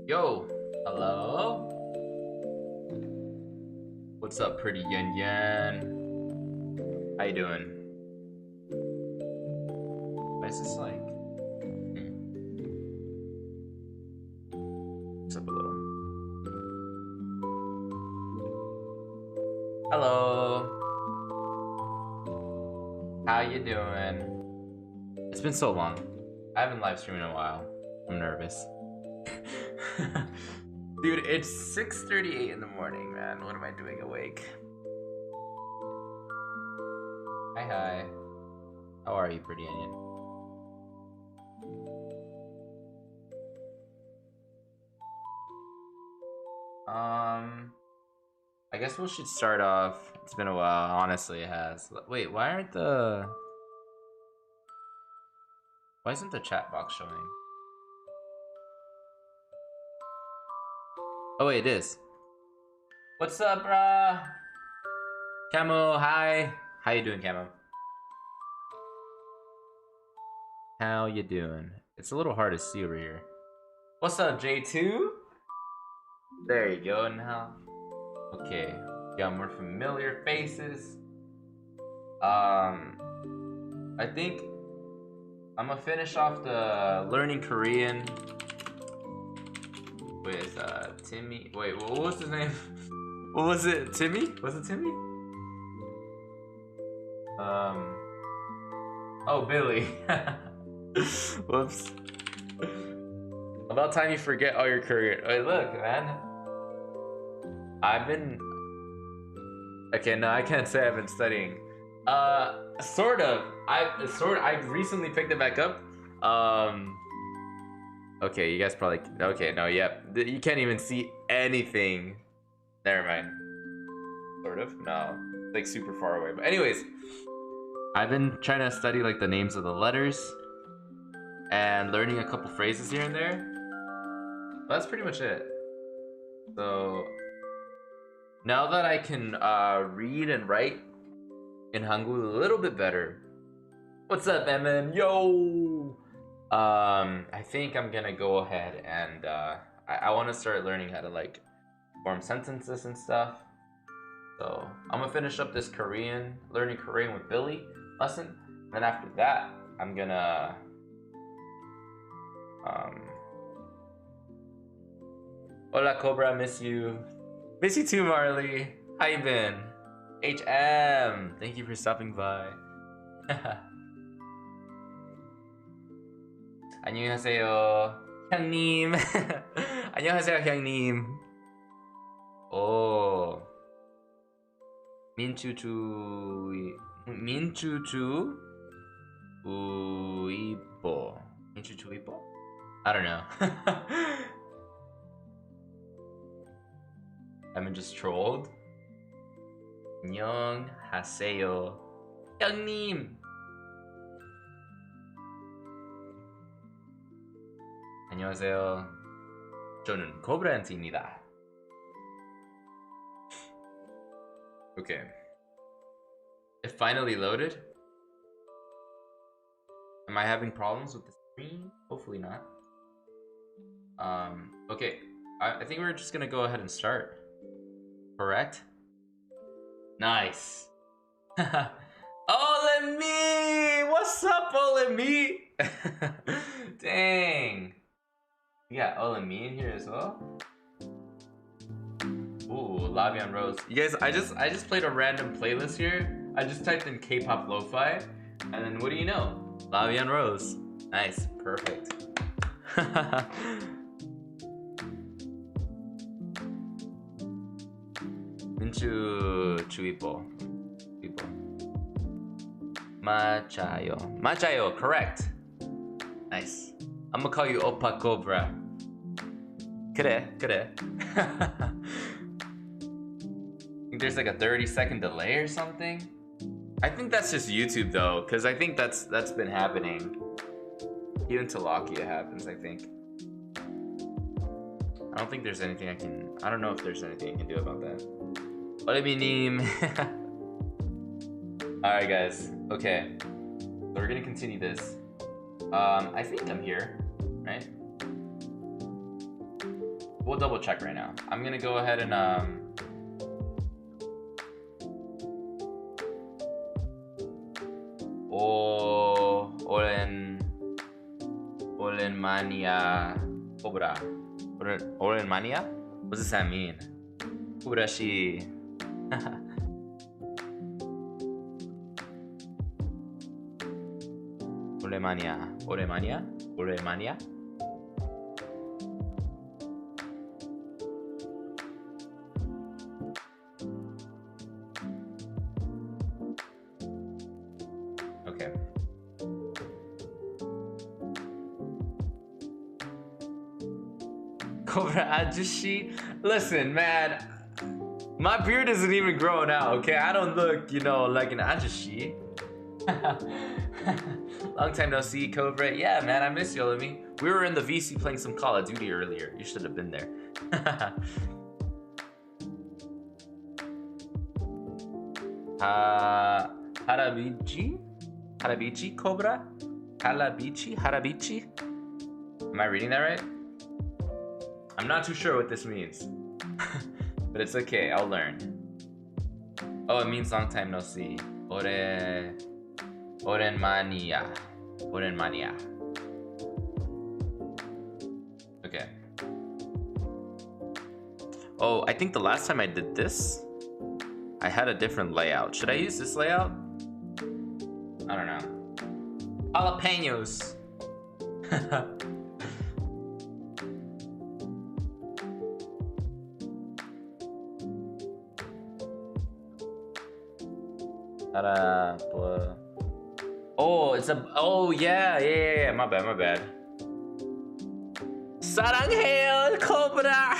Yo, hello. What's up, pretty yin yan? How you doing? Why is this like? What's up a little? Hello. How you doing? It's been so long. I haven't live streamed in a while. I'm nervous. Dude, it's 6:38 in the morning, man. What am I doing awake? Hi, hi. How are you, pretty onion? I guess we should start off. It's been a while. Honestly, it has. Wait, why isn't the chat box showing? Oh wait, it is. What's up, brah? Camo, hi. How you doing, Camo? How you doing? It's a little hard to see over here. What's up, J2? There you go, now. Okay, got more familiar faces. I think I'm gonna finish off the learning Korean with Timmy. Wait, what was his name? What was it? Timmy? Was it Timmy? Oh, Billy. Whoops. About time you forget all your Korean. Wait, look, man. I've been. Okay, no, I can't say I've been studying. Sort of. I recently picked it back up. Okay, you guys probably. Okay, no, yep. You can't even see anything. Never mind. Sort of. No, it's like super far away. But anyways, I've been trying to study like the names of the letters and learning a couple phrases here and there. But that's pretty much it. So now that I can read and write in Hangul a little bit better. What's up, MM? Yo! I think I'm gonna go ahead and I want to start learning how to like form sentences and stuff. So I'm gonna finish up this learning Korean with Billy lesson. Then after that, I'm gonna Hola Cobra, miss you. Miss you too, Marley. How you been? HM, thank you for stopping by. 안녕하세요, 형님. 안녕하세요, 형님. 오, 민추추 우이뽀. 민추추 우이뽀? I don't know. I'm just trolled. 안녕하세요, 형님. 안녕하세요. 저는 코브라한테입니다. Okay. It finally loaded. Am I having problems with the screen? Hopefully not. Okay. I think we're just gonna go ahead and start. Correct? Nice. Ole me! What's up, Ole me? Dang. You got Ole me in here as well? Ooh, Lavian Rose. You guys, I just played a random playlist here. I just typed in K-pop lo-fi, and then what do you know? Lavian Rose. Nice, perfect. 민추 주의보. 맞아요, correct. Nice. I'm gonna call you Oppa Cobra. 그래. Think there's like a 30-second delay or something? I think that's just YouTube though, because I think that's been happening. Even to Lakia happens, I think. I don't think there's anything I don't know if there's anything I can do about that. Oleminim. Alright guys, okay. So we're gonna continue this. I think I'm here, right? We'll double check right now. I'm gonna go ahead and Olenmania Cobra. Olenmania? What does that mean? Cobra-shi. Olemania? Okay. Cobra Ajushi? Listen, man. My beard isn't even growing out, okay? I don't look, like an Ajushi. Long time no see, Cobra. Yeah, man, I miss you, Olemi. We were in the VC playing some Call of Duty earlier. You should have been there. Harabichi, Cobra? Harabichi? Am I reading that right? I'm not too sure what this means. But it's okay, I'll learn. Oh, it means long time no see. Orenmania. 오랜만이야. Okay. Oh, I think the last time I did this, I had a different layout. Should I use this layout? I don't know. Jalapenos. Oh, it's a. Oh yeah. My bad. 사랑해요, Cobra.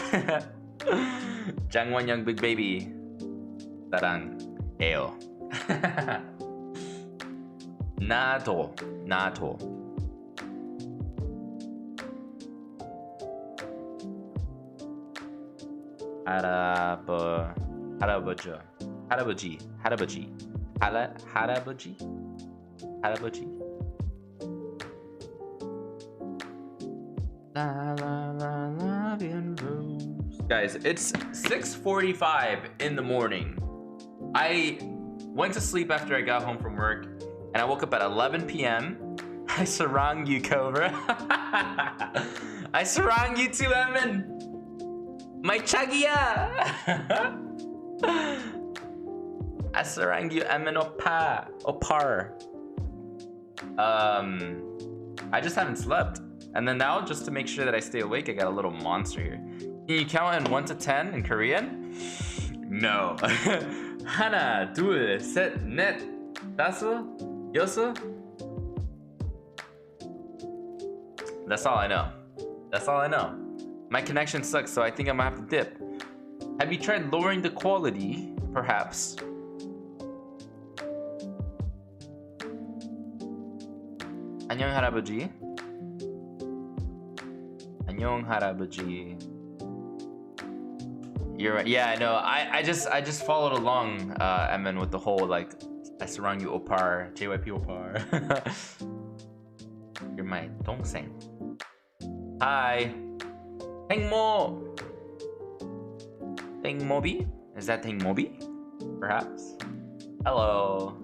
장원영 big baby. 사랑해요. 나도. 할아버지. Guys, it's 6:45 in the morning. I went to sleep after I got home from work, and I woke up at 11 p.m. I sarang you, Cobra. I sarang you too, Emin. My chagiya. I sarang you, Emin opar. I just haven't slept. And then now, just to make sure that I stay awake, I got a little monster here. Can you count in 1 to 10 in Korean? No. 하나, 둘, 셋, 넷, 다섯, 여섯. That's all I know. My connection sucks, so I think I'm gonna have to dip. Have you tried lowering the quality, perhaps? 안녕 할아버지. You're right. Yeah, I know. I just followed along, Emin, with the whole like I sarang you opar, JYP opar. You're my 동생. Hi. Tengmobi? Is that Tengmobi? Perhaps. Hello.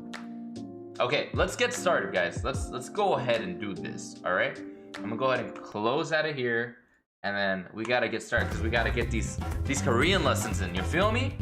Okay, let's get started, guys. Let's go ahead and do this. All right. I'm gonna go ahead and close out of here. And then we gotta get started because we gotta get these Korean lessons in. You feel me?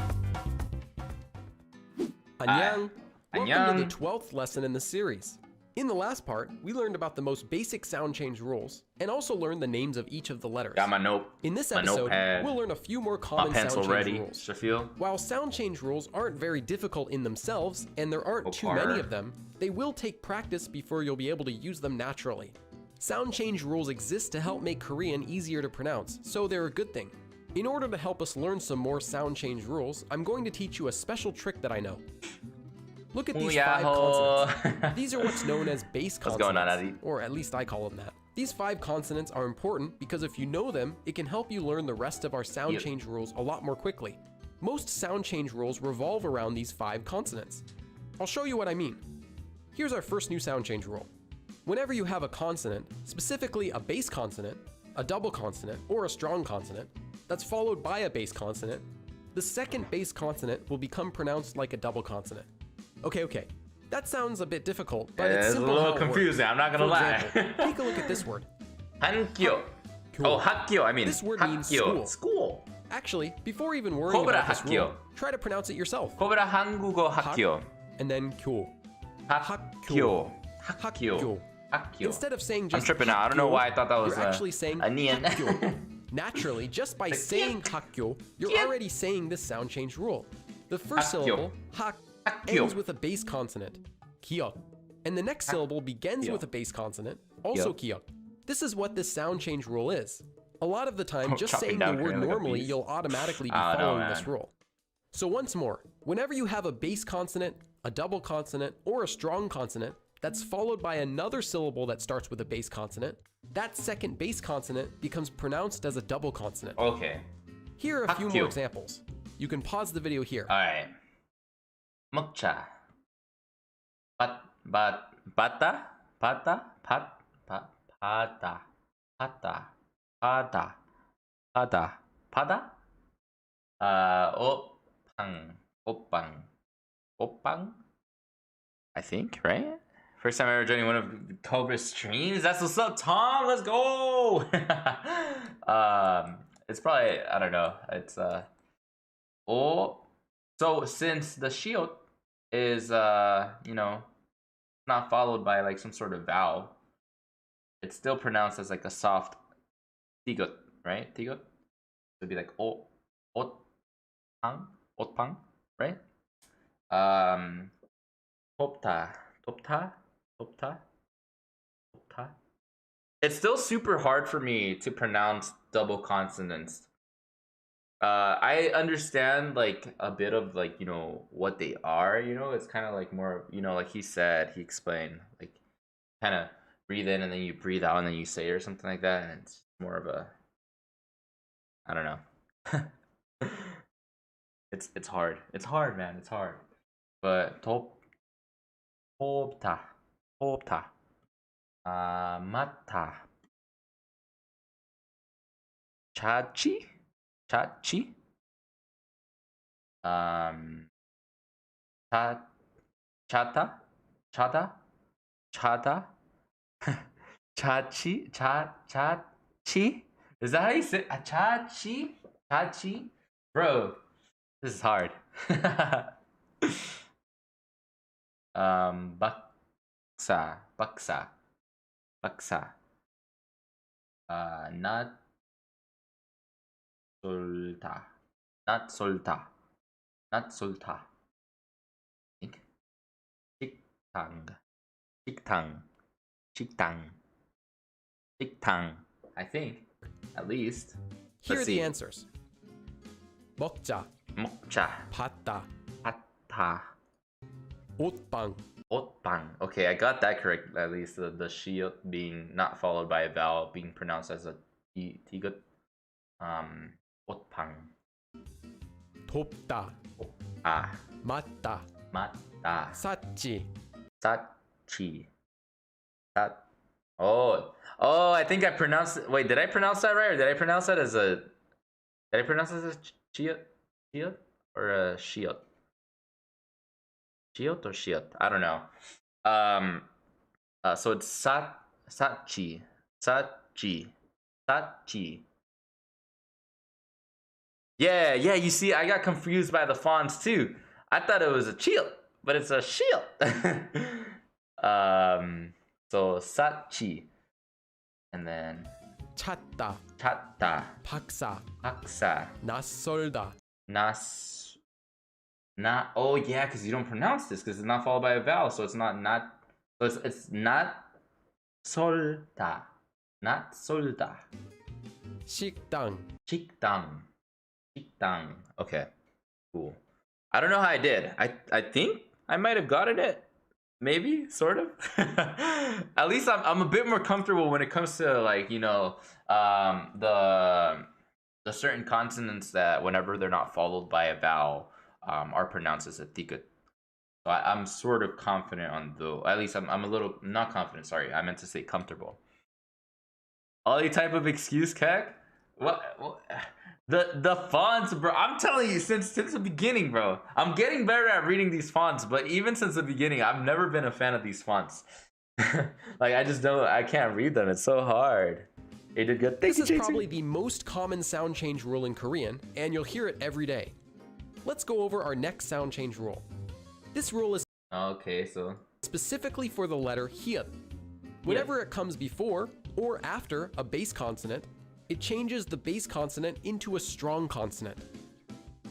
Annyeong. Welcome to the 12th lesson in the series. In the last part, we learned about the most basic sound change rules and also learned the names of each of the letters. Got my note. In this episode, we'll learn a few more common sound change rules. Shafil. While sound change rules aren't very difficult in themselves and there aren't too many of them, they will take practice before you'll be able to use them naturally. Sound change rules exist to help make Korean easier to pronounce, so they're a good thing. In order to help us learn some more sound change rules, I'm going to teach you a special trick that I know. Look at these 5 consonants. These are what's known as base consonants, going on, Adi? or at least I call them that. These 5 consonants are important because if you know them, it can help you learn the rest of our sound change rules a lot more quickly. Most sound change rules revolve around these 5 consonants. I'll show you what I mean. Here's our first new sound change rule. Whenever you have a consonant, specifically a base consonant, a double consonant, or a strong consonant, that's followed by a base consonant, the second base consonant will become pronounced like a double consonant. Okay. That sounds a bit difficult, but it's simple. It's a little confusing, I'm not gonna lie. Example, take a look at this word. Hankyo. Oh, hakyo, I mean. This word means school. School. Actually, before even worrying Cobra about this hakyo. rule, try to pronounce it yourself. Cobra 한국어 학교. And then kyo. 학교. Hakyo. Instead of saying just I'm tripping out. I don't know why I thought that was you're actually saying hakyo. Naturally, just by saying hakyo, you're already saying this sound change rule. The first syllable, hak, ends with a base consonant, kyok, and the next syllable begins with a base consonant, also kyok. This is what this sound change rule is. A lot of the time, just saying the word normally, you'll automatically be following this rule. So once more, whenever you have a base consonant, a double consonant, or a strong consonant, that's followed by another syllable that starts with a base consonant, that second base consonant becomes pronounced as a double consonant. Okay. Here are a few more examples. You can pause the video here. Alright. 먹자. 바다. 오빵. I think, right? First time ever joining one of Cobra's streams. That's what's up, Tom. Let's go. It's probably, I don't know. It's oh, so since the shield is you know, not followed by like some sort of vowel, it's still pronounced as like a soft tigot, right? Tigot. It'd be like o, ot, pang, otpang, right? Topta, topta, topta, topta. It's still super hard for me to pronounce double consonants. I understand like a bit of like, you know, what they are, you know, it's kind of like more, you know, like he explained, like kind of breathe in and then you breathe out and then you say it or something like that, and it's more of a, I don't know. It's hard. It's hard, man. It's hard. But topta, topta, matta, chachi, chachi, cha, chata, chata, chata, chachi, chachi. Is that how you say chachi? Chachi? Bro, this is hard. Baksa, baksa, baksa. Not solta, not solta, not solta. Think. Chiktang, chiktang, chiktang, chiktang. I think, at least. Here are the answers. 먹자, 먹자, 팠다, 팠다, 옷방. otpang. Okay, I got that correct. At least the shiot being not followed by a vowel being pronounced as a tigut. Otpang. 덥다, Ah, 맞다, 맞다. 쌌지, Sachi. Sat. Oh, I think I pronounced it. Wait, did I pronounce that right, or did I pronounce that as a? Did I pronounce it as a chiot or a shiot? Shiot or shiot? I don't know. So it's sachi, sachi, sachi. Yeah. You see, I got confused by the fonts too. I thought it was a chiot, but it's a shiot. So sachi, and then 찾다, 찾다, 박사, 박사, 낯설다, oh yeah, because you don't pronounce this because it's not followed by a vowel, so it's not so it's not solda, not solda. 식당, 식당. Okay, cool. I don't know how I did. I think I might have gotten it. Maybe, sort of. At least I'm a bit more comfortable when it comes to like, you know, the certain consonants that whenever they're not followed by a vowel are pronounced as a ticut. So I'm sort of confident on though. At least I'm a little not confident. Sorry, I meant to say comfortable. Any type of excuse, Kek? What? The fonts, bro. I'm telling you, since the beginning, bro. I'm getting better at reading these fonts, but even since the beginning, I've never been a fan of these fonts. Like I can't read them. It's so hard. You did good. This is probably the most common sound change rule in Korean, and you'll hear it every day. Let's go over our next sound change rule. This rule is specifically for the letter hyut. Whenever it comes before or after a base consonant, it changes the base consonant into a strong consonant.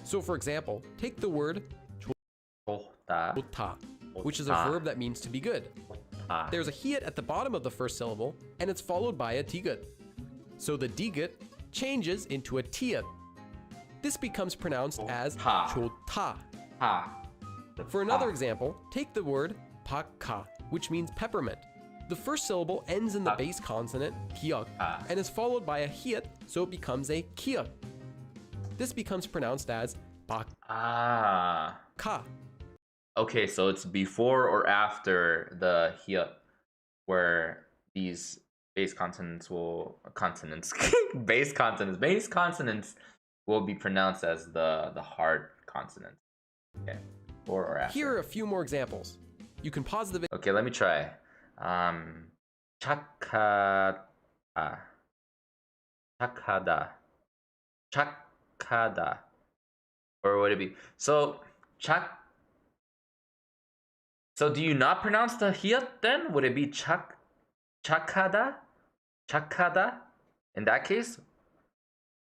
So for example, take the word 좋다, which is a verb that means to be good. There's a hyut at the bottom of the first syllable, and it's followed by a tigut. So the digut changes into a tiut. This becomes pronounced as 좋다. For another example, take the word 박하, which means peppermint. The first syllable ends in the base consonant kiok and is followed by a hyut, so it becomes a kiok. This becomes pronounced as bak. Ka. Okay, so it's before or after the hyut, where these base consonants will base consonants will be pronounced as the hard consonants. Okay, before or after. Here are a few more examples. You can pause the video. Okay, let me try. Chakada. Chakada. Chakada. Or would it be? So, So do you not pronounce the hiat then? Would it be chakada? Chakada? In that case?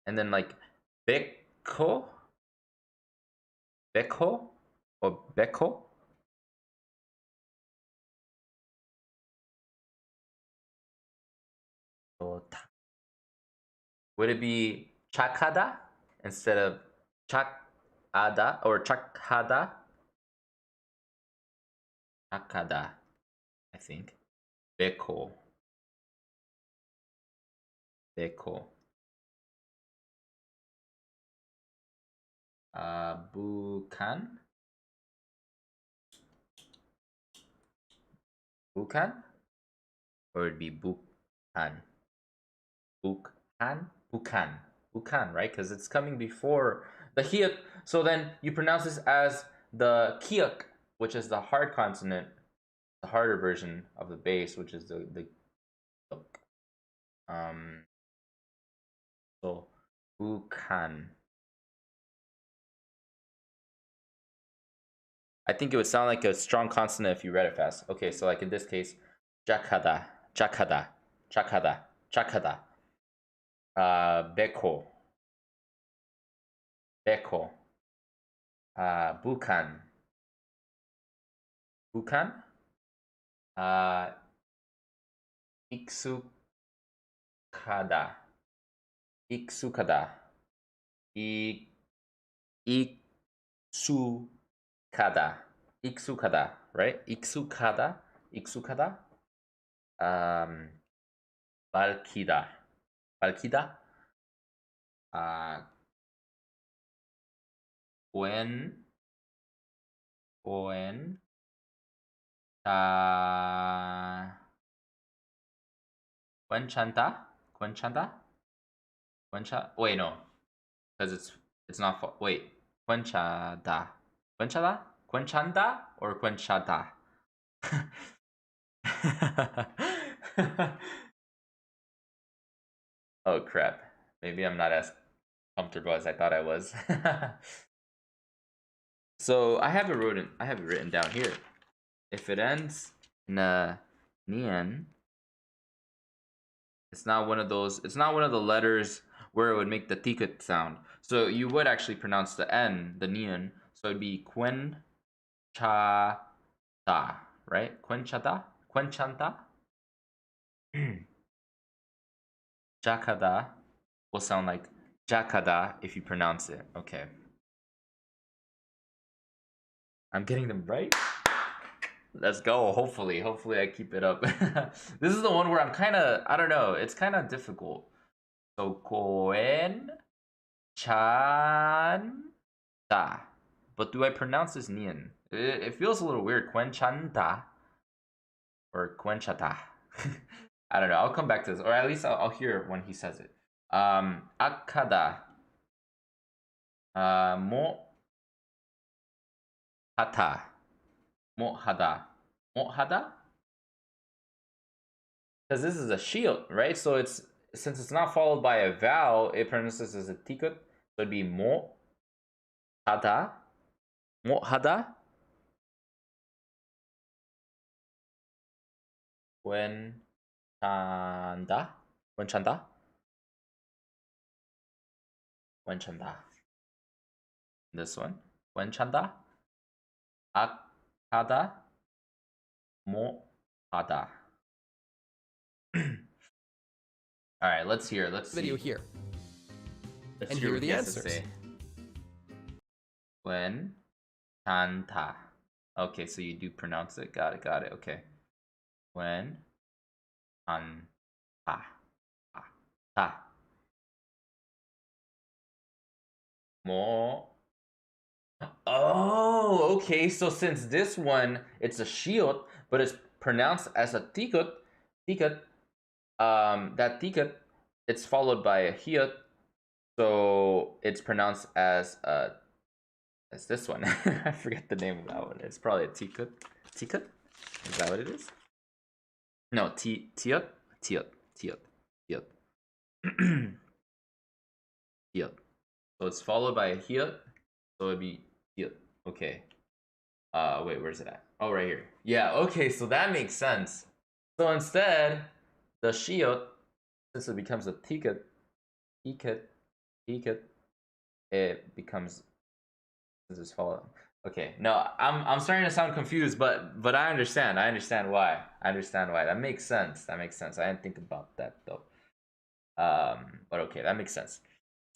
And then like beko? Beko? Or beko? Would it be chakada instead of chakada or chakada? Chakada, I think. Beko. Beko. Bukan. Bukan? Or it'd be bukan. Bukan? Bukan. Bukan, right? Because it's coming before the hiak. So then you pronounce this as the kiak, which is the hard consonant, the harder version of the base, which is the so bukan. I think it would sound like a strong consonant if you read it fast. Okay, so like in this case, jakada, jakada, jakada, jakada. Beko. Beko. Bukan. Bukan. Iksukada. Iksukada. Iksukada. Iksukada, right? Iksukada. Iksukada. Valkida. Valkida. Gwen. Gwen. Gwenchanta? Gwenchanta? Gwencha? Wait, no. Because it's not wait. Gwenchada. Gwenchada? Gwenchanda or Gwenchada? Oh crap. Maybe I'm not as comfortable as I thought I was. So I have it written down here. If it ends in a nian, it's not one of the letters where it would make the tikut sound. So you would actually pronounce the N, the nian. So it'd be quen cha da, right? Quen cha da? Quen chanta? Jakada will sound like jakada if you pronounce it. Okay. I'm getting them right. Let's go. Hopefully I keep it up. This is the one where I'm I don't know, it's kind of difficult. So Koen Chan Da. But do I pronounce this Nian? It feels a little weird. Quen Chan Da or Quen Chata. I don't know. I'll come back to this, or at least I'll hear when he says it. Akada. Mo Hata. Mo Hada. Mo Hada? Because this is a shield, right? So since it's not followed by a vowel, it pronounces as a tikut. So it'd be mo hada. Mo hada. When chanda. When chanda. When chanda. This one. When chanda. Akada. Mo hada. All right, let's see. Video here. Let's and hear here are what the he has to answers. say. When chanta. Okay, so you do pronounce it. Got it. Okay. When chanta. Ta. Mo. Oh, okay. So since this one, it's a shield, but it's pronounced as a tikut, that tikut, it's followed by a hiat, so it's pronounced as this one. I forget the name of that one. It's probably a tikut. Tikut? Is that what it is? No, tiot, tiot, tiot, tiot. Tiot. So it's followed by a hiot, so it'd be tiot. Okay. Wait, where's it at? Oh, right here. Yeah, okay, so that makes sense. So instead, the shiot, since it becomes a ticket, ticket, it becomes, this is followed. Okay, no, I'm starting to sound confused, but I understand. I understand why. I understand why. That makes sense. That makes sense. I didn't think about that though. But okay, that makes sense.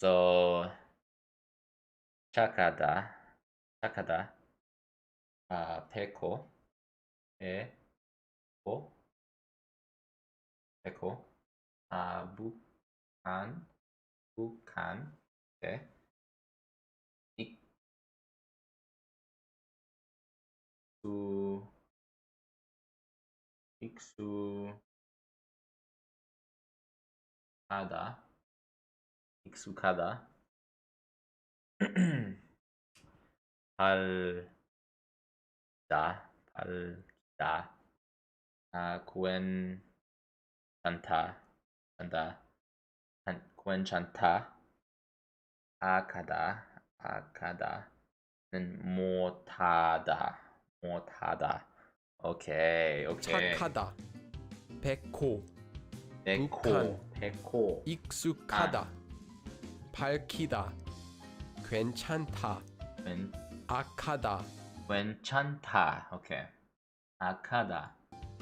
So 착하다, 착하다, 페코, 에코, 페코, 북한, 북한, okay. 익수, 익숙하다, 익숙하다. 발다, 발다. 괜찮다, 괜찮다, 괜찮다. 악하다, 악하다는 못하다, 못하다. 오케이, 오케이. 착하다, 백호, 백호, 북한, 백호. 익숙하다, 밝히다, 괜찮다, 악하다, 괜찮다. 오케이. 악하다,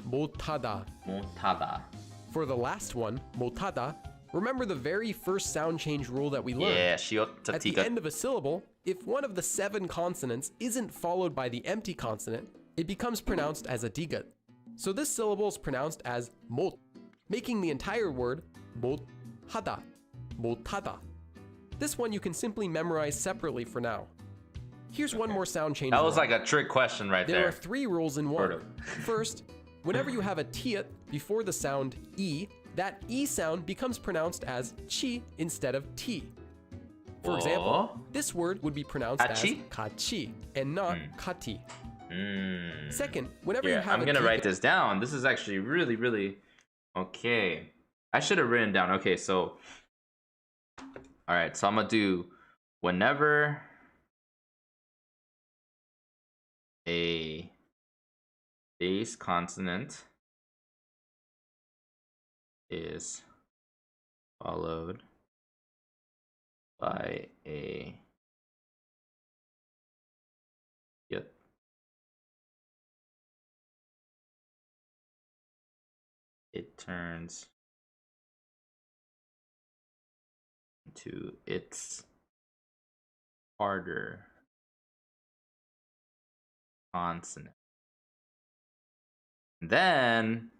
못하다. 못하다. For the last one, 못하다, remember the very first sound change rule that we learned. Yeah, 시옷 At the end of a syllable, if one of the 7 consonants isn't followed by the empty consonant, it becomes pronounced as a digat. So this syllable is pronounced as 못, making the entire word 못하다, 못하다. This one you can simply memorize separately for now. Here's one more sound change. That was like a trick question right there. There are 3 rules in one. First, whenever you have a tiat before the sound e, that e sound becomes pronounced as chi instead of t. For example, this word would be pronounced as kachi and not kati. Second, whenever you have I'm gonna write this down. This is actually really okay. I should have written down. Okay, so all right, so I'm gonna do whenever a base consonant is followed by a yet it turns into its harder consonant. Then,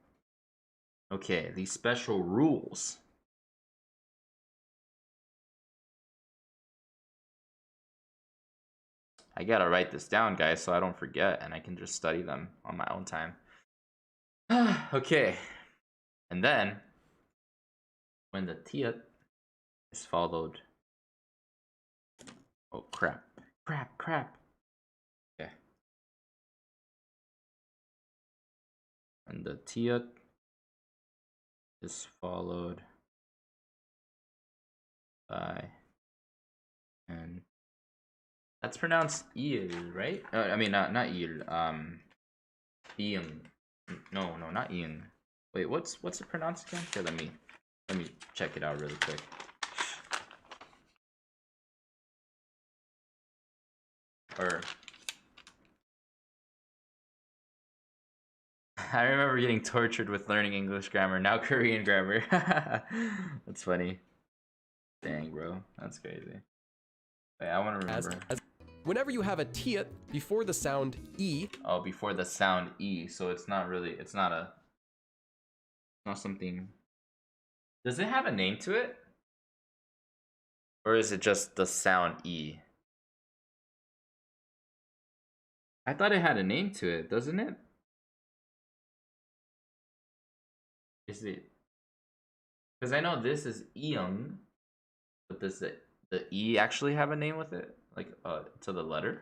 okay, these special rules. I gotta write this down, guys, so I don't forget and I can just study them on my own time. Okay, and then when the tiat is followed, oh crap. Okay, and the tiat is followed by and that's pronounced il, right? I mean not il. Ian. No, not Ian. Wait, what's it pronounced again? Okay, let me check it out really quick. Or I remember getting tortured with learning English grammar, now Korean grammar. That's funny. Dang, bro, that's crazy. Wait, I want to remember. Whenever you have a tiat before the sound e. Oh, before the sound e, so it's not something. Does it have a name to it? Or is it just the sound e? I thought it had a name to it, doesn't it? Is it? Because I know this is Eung, but does the E actually have a name with it? Like to the letter?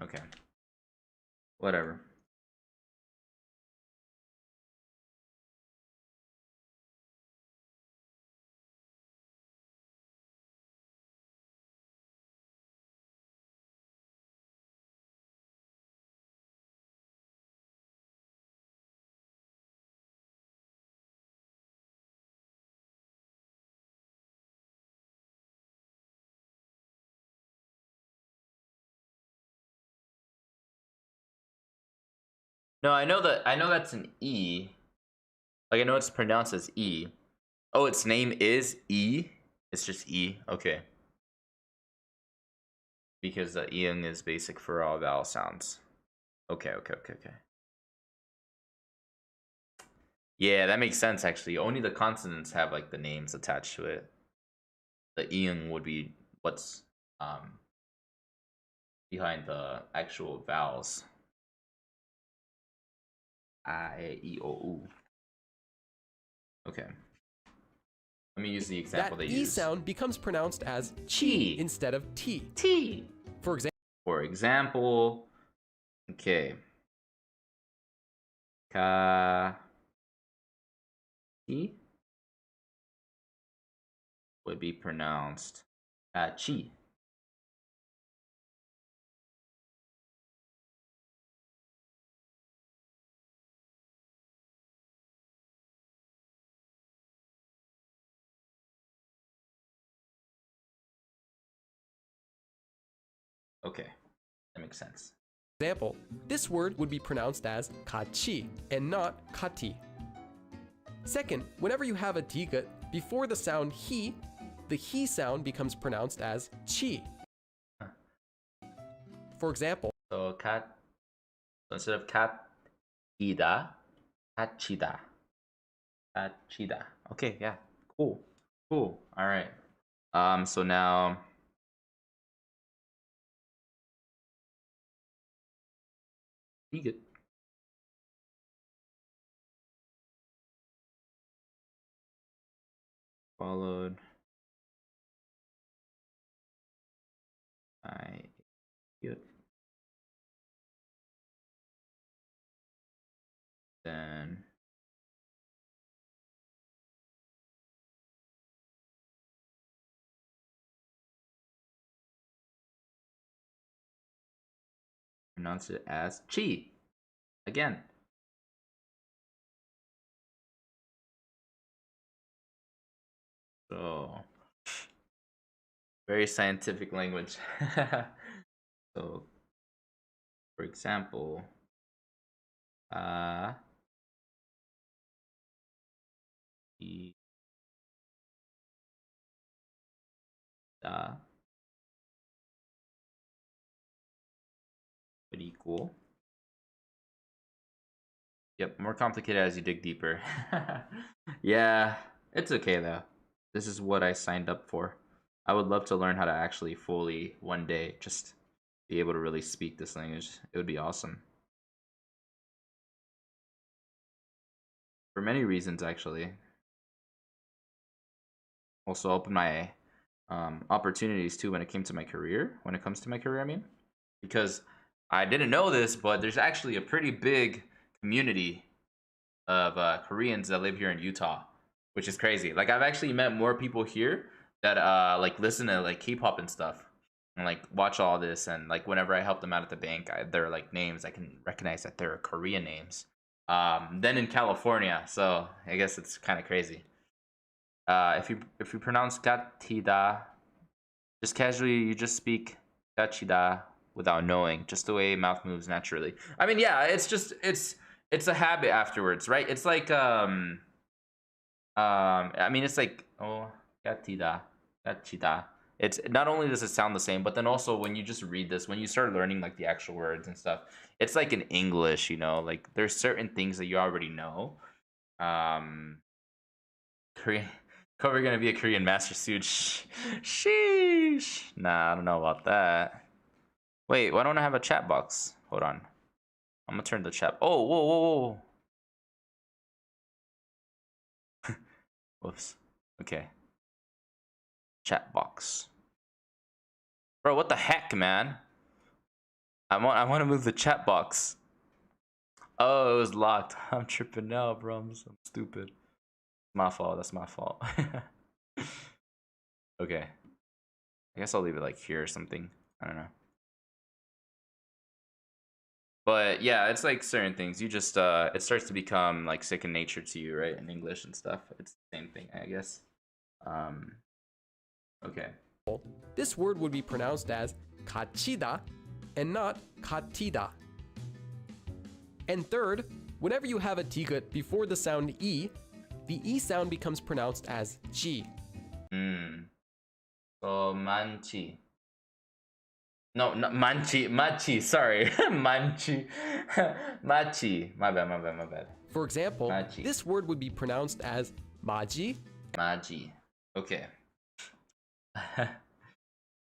Okay. Whatever. No, I know that's an E. Like I know it's pronounced as E. Oh, its name is E? It's just E. Okay. Because the ing is basic for all vowel sounds. Okay. Yeah, that makes sense actually. Only the consonants have like the names attached to it. The ing would be what's behind the actual vowels. I, E, O, U. Okay. Let me use the example That they E use. sound becomes pronounced as Chi instead of T. T. For example, okay. Ka T would be pronounced chi. Okay, that makes sense. Example, this word would be pronounced as kachi and not kati. Second, whenever you have a digat before the sound he, the he sound becomes pronounced as chi. For example, So cat, so instead of cat ida, kachida. Kachida. Okay, yeah. Cool. All right. So now you get followed by good. Then pronounce it as chi. Again. So very scientific language. So for example, e, da would equal. Yep, more complicated as you dig deeper. Yeah, it's okay though. This is what I signed up for. I would love to learn how to actually fully one day just be able to really speak this language. It would be awesome. For many reasons, actually. Also open my opportunities too when it came to my career. When it comes to my career, I mean, because I didn't know this, but there's actually a pretty big community of Koreans that live here in Utah, which is crazy. Like I've actually met more people here that like listen to like K-pop and stuff, and like watch all this. And like whenever I help them out at the bank, they're like names I can recognize that they're Korean names. Then in California, so I guess it's kind of crazy. If you pronounce gatida, just casually, you just speak gatida without knowing, just the way mouth moves naturally. I mean, yeah, it's just it's a habit afterwards, right? It's like I mean, it's like oh gatida, gatida. It's not only does it sound the same, but then also when you just read this, when you start learning like the actual words and stuff, it's like in English, you know, like there's certain things that you already know. Um, Korean. Cobra gonna be a Korean master suit. Sheesh. Nah, I don't know about that. Wait, why don't I have a chat box? Hold on. I'm gonna turn the chat. Oh, whoa, whoa, whoa. Whoops. Okay. Chat box. Bro, what the heck, man? I want to move the chat box. Oh, it was locked. I'm tripping now, bro. I'm stupid. My fault. That's my fault. Okay. I guess I'll leave it like here or something. I don't know. But yeah, it's like certain things. You just it starts to become like second nature to you, right? In English and stuff. It's the same thing, I guess. Okay. This word would be pronounced as kachida and not katida. And third, whenever you have a tigut before the sound E, the E sound becomes pronounced as G. So manchi. No, machi, sorry. Manchi. Machi. My bad. For example, Machi. this word would be pronounced as maji. Maji. Okay.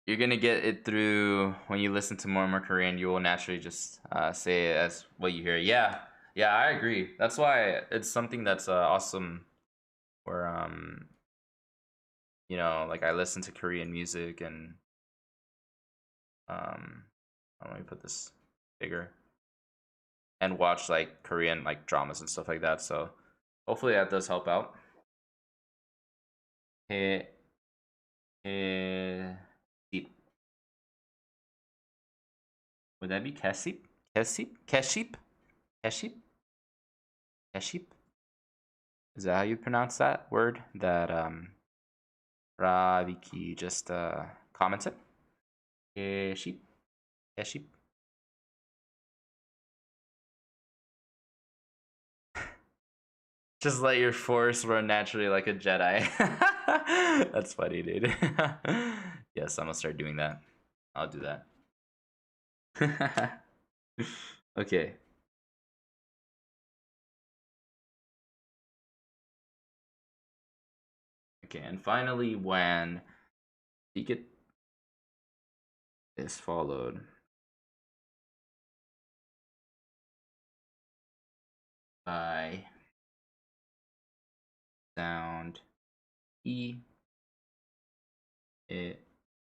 You're gonna get it through when you listen to more and more Korean. You will naturally just say it as what you hear. Yeah, I agree. That's why it's something that's awesome. Where you know, like I listen to Korean music and let me put this bigger and watch like Korean like dramas and stuff like that. So hopefully that does help out. He, deep. Would that be Keship? Keship? Is that how you pronounce that word that Raviki just commented? Keship. Just let your force run naturally like a Jedi. That's funny, dude. Yes, I'm gonna start doing that. I'll do that. Okay. Okay, and finally, when ticket is followed by sound E, it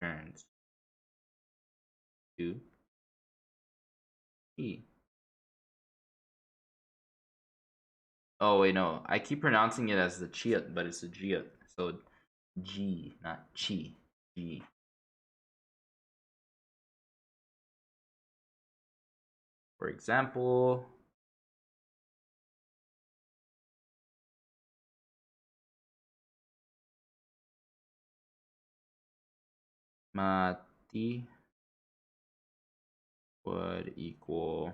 turns to E. Oh wait, no. I keep pronouncing it as the chiat, but it's a giat. So G, not chi. G. For example, mati would equal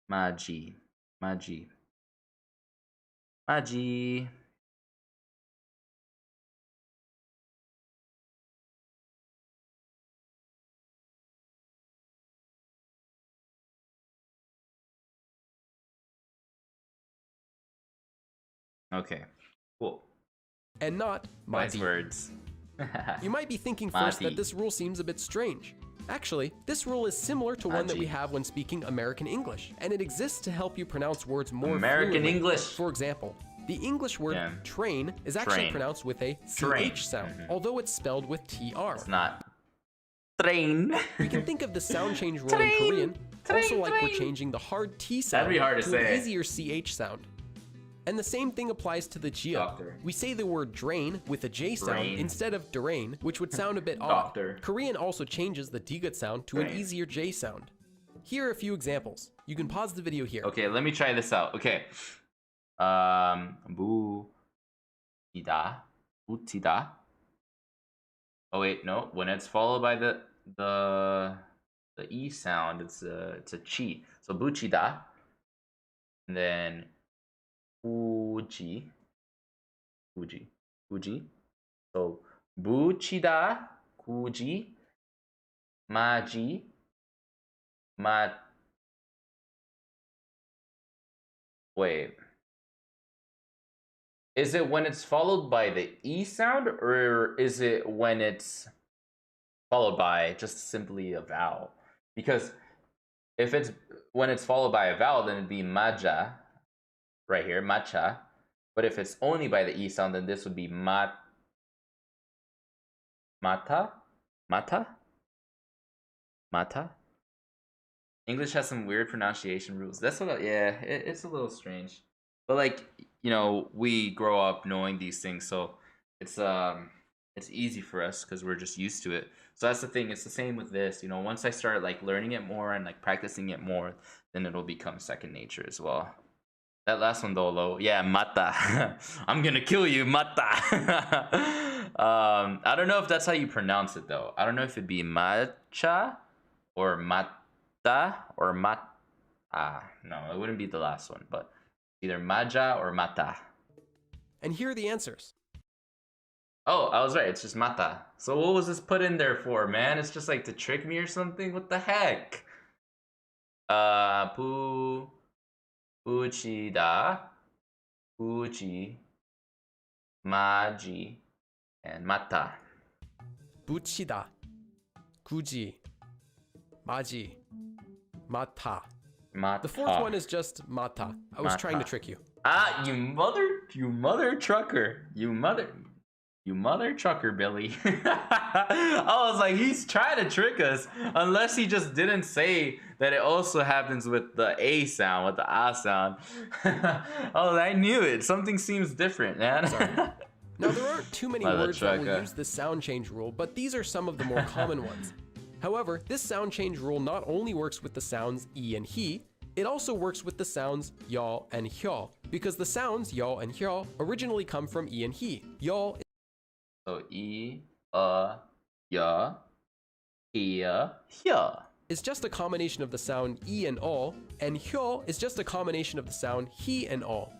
maji. Okay, cool. And not Nice madi. words. You might be thinking first Madi. that this rule seems a bit strange. Actually, this rule is similar to one that we Maji. have when speaking American English, and it exists to help you pronounce words more American fluently. English. For example, the English word Yeah. train is actually Train. pronounced with a Train. CH sound, although it's spelled with TR. It's not. Train. We can think of the sound change rule in Train. Korean also Train, like we're train. changing the hard T sound That'd be hard to to say. an easier CH sound. And the same thing applies to the Gia. Doctor. We say the word drain with a J sound Drain. instead of drain, which would sound a bit odd. Doctor. Korean also changes the Digut sound to an Drain. easier J sound. Here are a few examples. You can pause the video here. Okay, let me try this out. Okay. Butida. Oh wait, no. When it's followed by the E sound, it's a chi. So buchida. And then uji. So buchida, kuji, maji, ma. Wait. Is it when it's followed by the E sound, or is it when it's followed by just simply a vowel? Because if it's when it's followed by a vowel, then it'd be maja, right here, macha. But if it's only by the E sound, then this would be mata? Mata? English has some weird pronunciation rules. That's what, yeah, it's a little strange. But like, you know, we grow up knowing these things, so it's easy for us because we're just used to it. So that's the thing. It's the same with this. You know, once I start like learning it more and like practicing it more, then it'll become second nature as well. That last one though, low. Yeah, mata. I'm gonna kill you, mata. I don't know if that's how you pronounce it though. I don't know if it'd be matcha or mata or mat. No, it wouldn't be the last one, but either maja or mata. And here are the answers. Oh, I was right. It's just mata. So what was this put in there for, man? It's just like to trick me or something? What the heck? Uchida, uchi, maji, and mata. Buchida, kuji, maji, mata. Mata. The fourth one is just mata. I was trying to trick you. You mother trucker. You mother trucker, Billy. I was like, he's trying to trick us. Unless he just didn't say that it also happens with the A sound, with the A sound. Oh, I knew it. Something seems different, man. Sorry. Now, there aren't too many Mother words that will trucker. use the sound change rule, but these are some of the more common ones. However, this sound change rule not only works with the sounds E and he, it also works with the sounds y'all and hyo, because the sounds y'all and hyo originally come from E and he. Y'all So E, ya, here, here. is just a combination of the sound E and all, and hyo is just a combination of the sound he and all.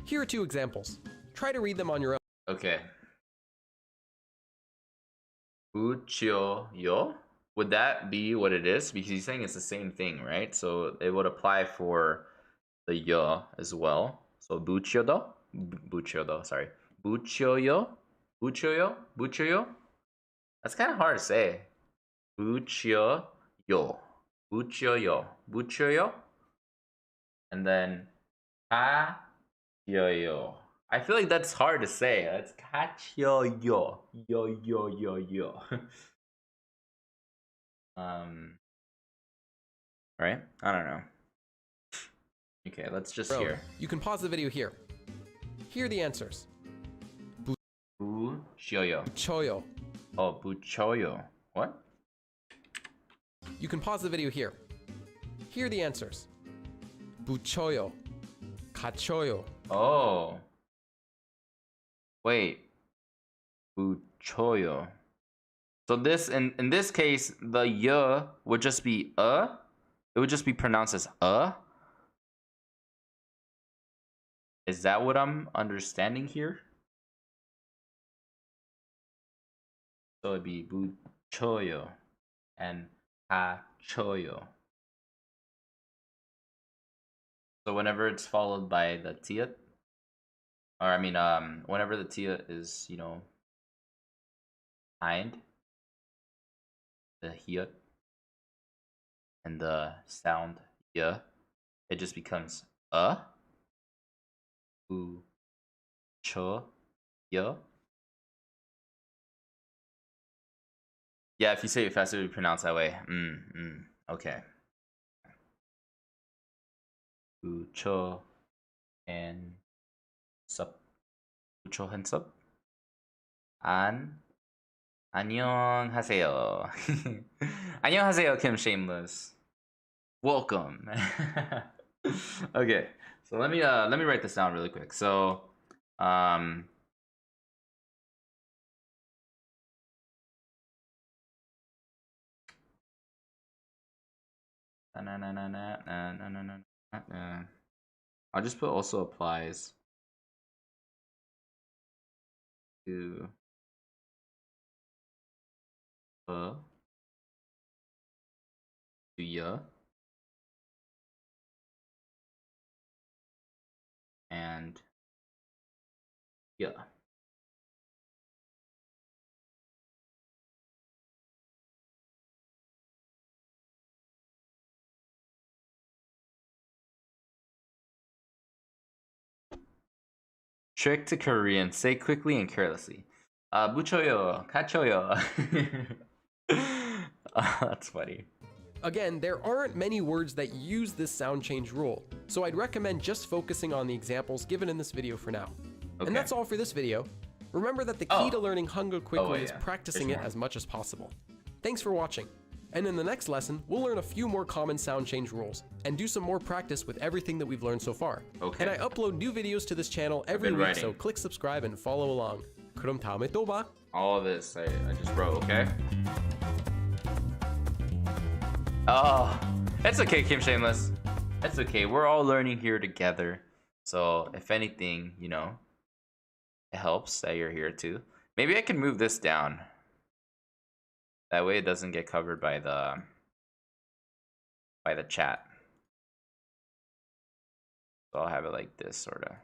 Here are two examples. Try to read them on your own. Okay. Uchyo yo? Would that be what it is? Because he's saying it's the same thing, right? So it would apply for the yo as well. So buchyodo? Buchyodo, sorry. Buchyoyo? Buchyoyo? Buchyoyo? That's kind of hard to say. Buchyoyo. Buchyoyo. Buchyoyo? And then yo. I feel like that's hard to say. That's kachyo yo. Yo. Right? I don't know. Okay, let's just hear. You can pause the video here. Here are the answers. Buchyoyo. Choyo. Oh, buchoyo. What? You can pause the video here. Here are the answers. Buchoyo. Kachoyo. Oh. Wait. Buchoyo. So this in this case, the y would just be It would just be pronounced as Is that what I'm understanding here? So it'd be buchoyo and kachoyo. So whenever it's followed by the tia, or I mean, whenever the tia is, you know, behind the hiat and the sound ya, it just becomes u, cho, ya. Yeah, if you say it faster, it would be pronounced that way. Okay. U, cho, and sup. U, cho, and sup. 안녕하세요. 안녕하세요, Kim Shameless. Welcome. Okay, so let me write this down really quick. So, I'll just put also applies to to ya and ya. Trick to Korean. Say quickly and carelessly. 무쳐요. 갇혀요. That's funny. Again, there aren't many words that use this sound change rule, so I'd recommend just focusing on the examples given in this video for now. Okay. And that's all for this video. Remember that the key to learning Hangul quickly is practicing it as much as possible. Thanks for watching. And in the next lesson, we'll learn a few more common sound change rules and do some more practice with everything that we've learned so far. Okay. And I upload new videos to this channel every week, so click subscribe and follow along. 그럼 다음에 또 봐. All of this I just wrote, okay? Oh, it's okay, Kim Shameless. It's okay. We're all learning here together. So if anything, you know, it helps that you're here too. Maybe I can move this down. That way it doesn't get covered by the chat. So I'll have it like this, sort of.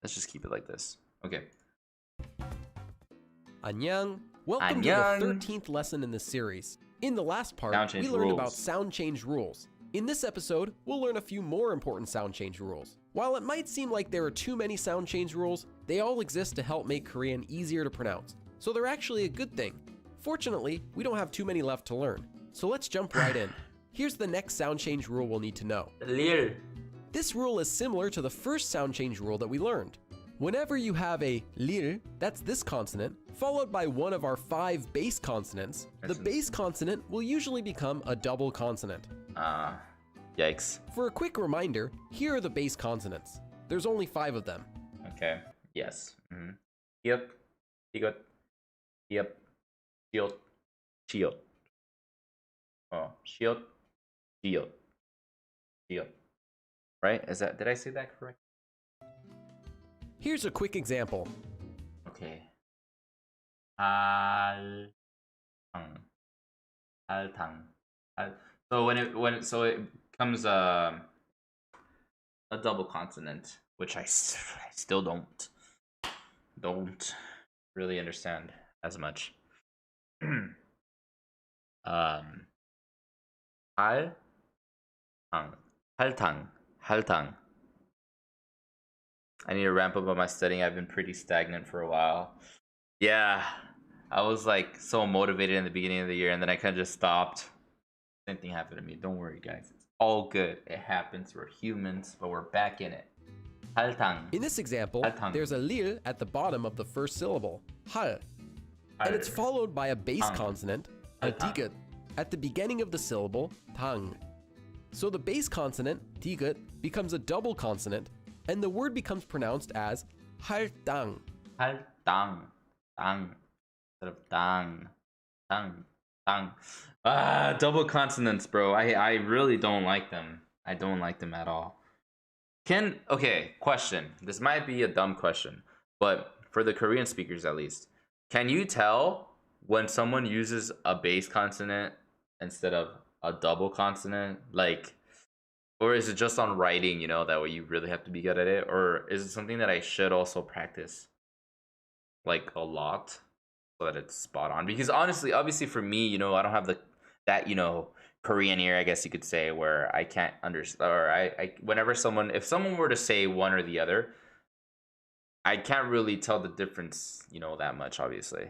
Let's just keep it like this. Okay. 안녕. Welcome to the 13th lesson in this series. In the last part, we learned about sound change rules. In this episode, we'll learn a few more important sound change rules. While it might seem like there are too many sound change rules, they all exist to help make Korean easier to pronounce. So they're actually a good thing. Fortunately, we don't have too many left to learn. So let's jump right in. Here's the next sound change rule we'll need to know. This rule is similar to the first sound change rule that we learned. Whenever you have a lir, that's this consonant, followed by one of our 5 base consonants, the base consonant will usually become a double consonant. Yikes. For a quick reminder, here are the base consonants. There's only 5 of them. Okay. Yes. Yep. Igot. Yep. Shiot. Shiot. Oh, shiot. Shiot. Shiot. Right? Did I say that correct? Here's a quick example. Okay. Altang. So so it becomes a double consonant, which I still don't really understand as much. Haltang. I need to ramp up on my studying. I've been pretty stagnant for a while. Yeah, I was like so motivated in the beginning of the year, and then I kind of just stopped. Same thing happened to me. Don't worry, guys. It's all good. It happens. We're humans, but we're back in it. Haltang. In this example, there's a lil at the bottom of the first syllable, hal, and it's followed by a base consonant, a digut, at the beginning of the syllable, tang. So the base consonant, digut, becomes a double consonant, and the word becomes pronounced as haltang. Haltang. Tang. Instead of tang. Tang. Double consonants, bro. I really don't like them. I don't like them at all. Okay, question. This might be a dumb question, but for the Korean speakers at least, can you tell when someone uses a base consonant instead of a double consonant? Like, or is it just on writing, you know, that way you really have to be good at it? Or is it something that I should also practice like a lot so that it's spot on? Because honestly, obviously for me, you know, I don't have that, you know, Korean ear, I guess you could say, where I can't understand, or if someone were to say one or the other, I can't really tell the difference, you know, that much, obviously.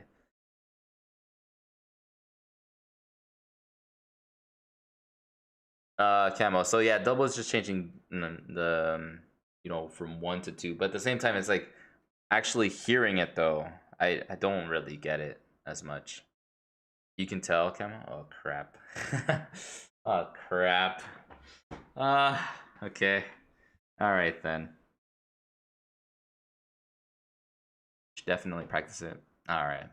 Camo. So yeah, double is just changing the you know, from 1 to 2, but at the same time, it's like actually hearing it though. I don't really get it as much. You can tell, Camo. Oh crap. Oh crap. Okay. All right then. Should definitely practice it. All right.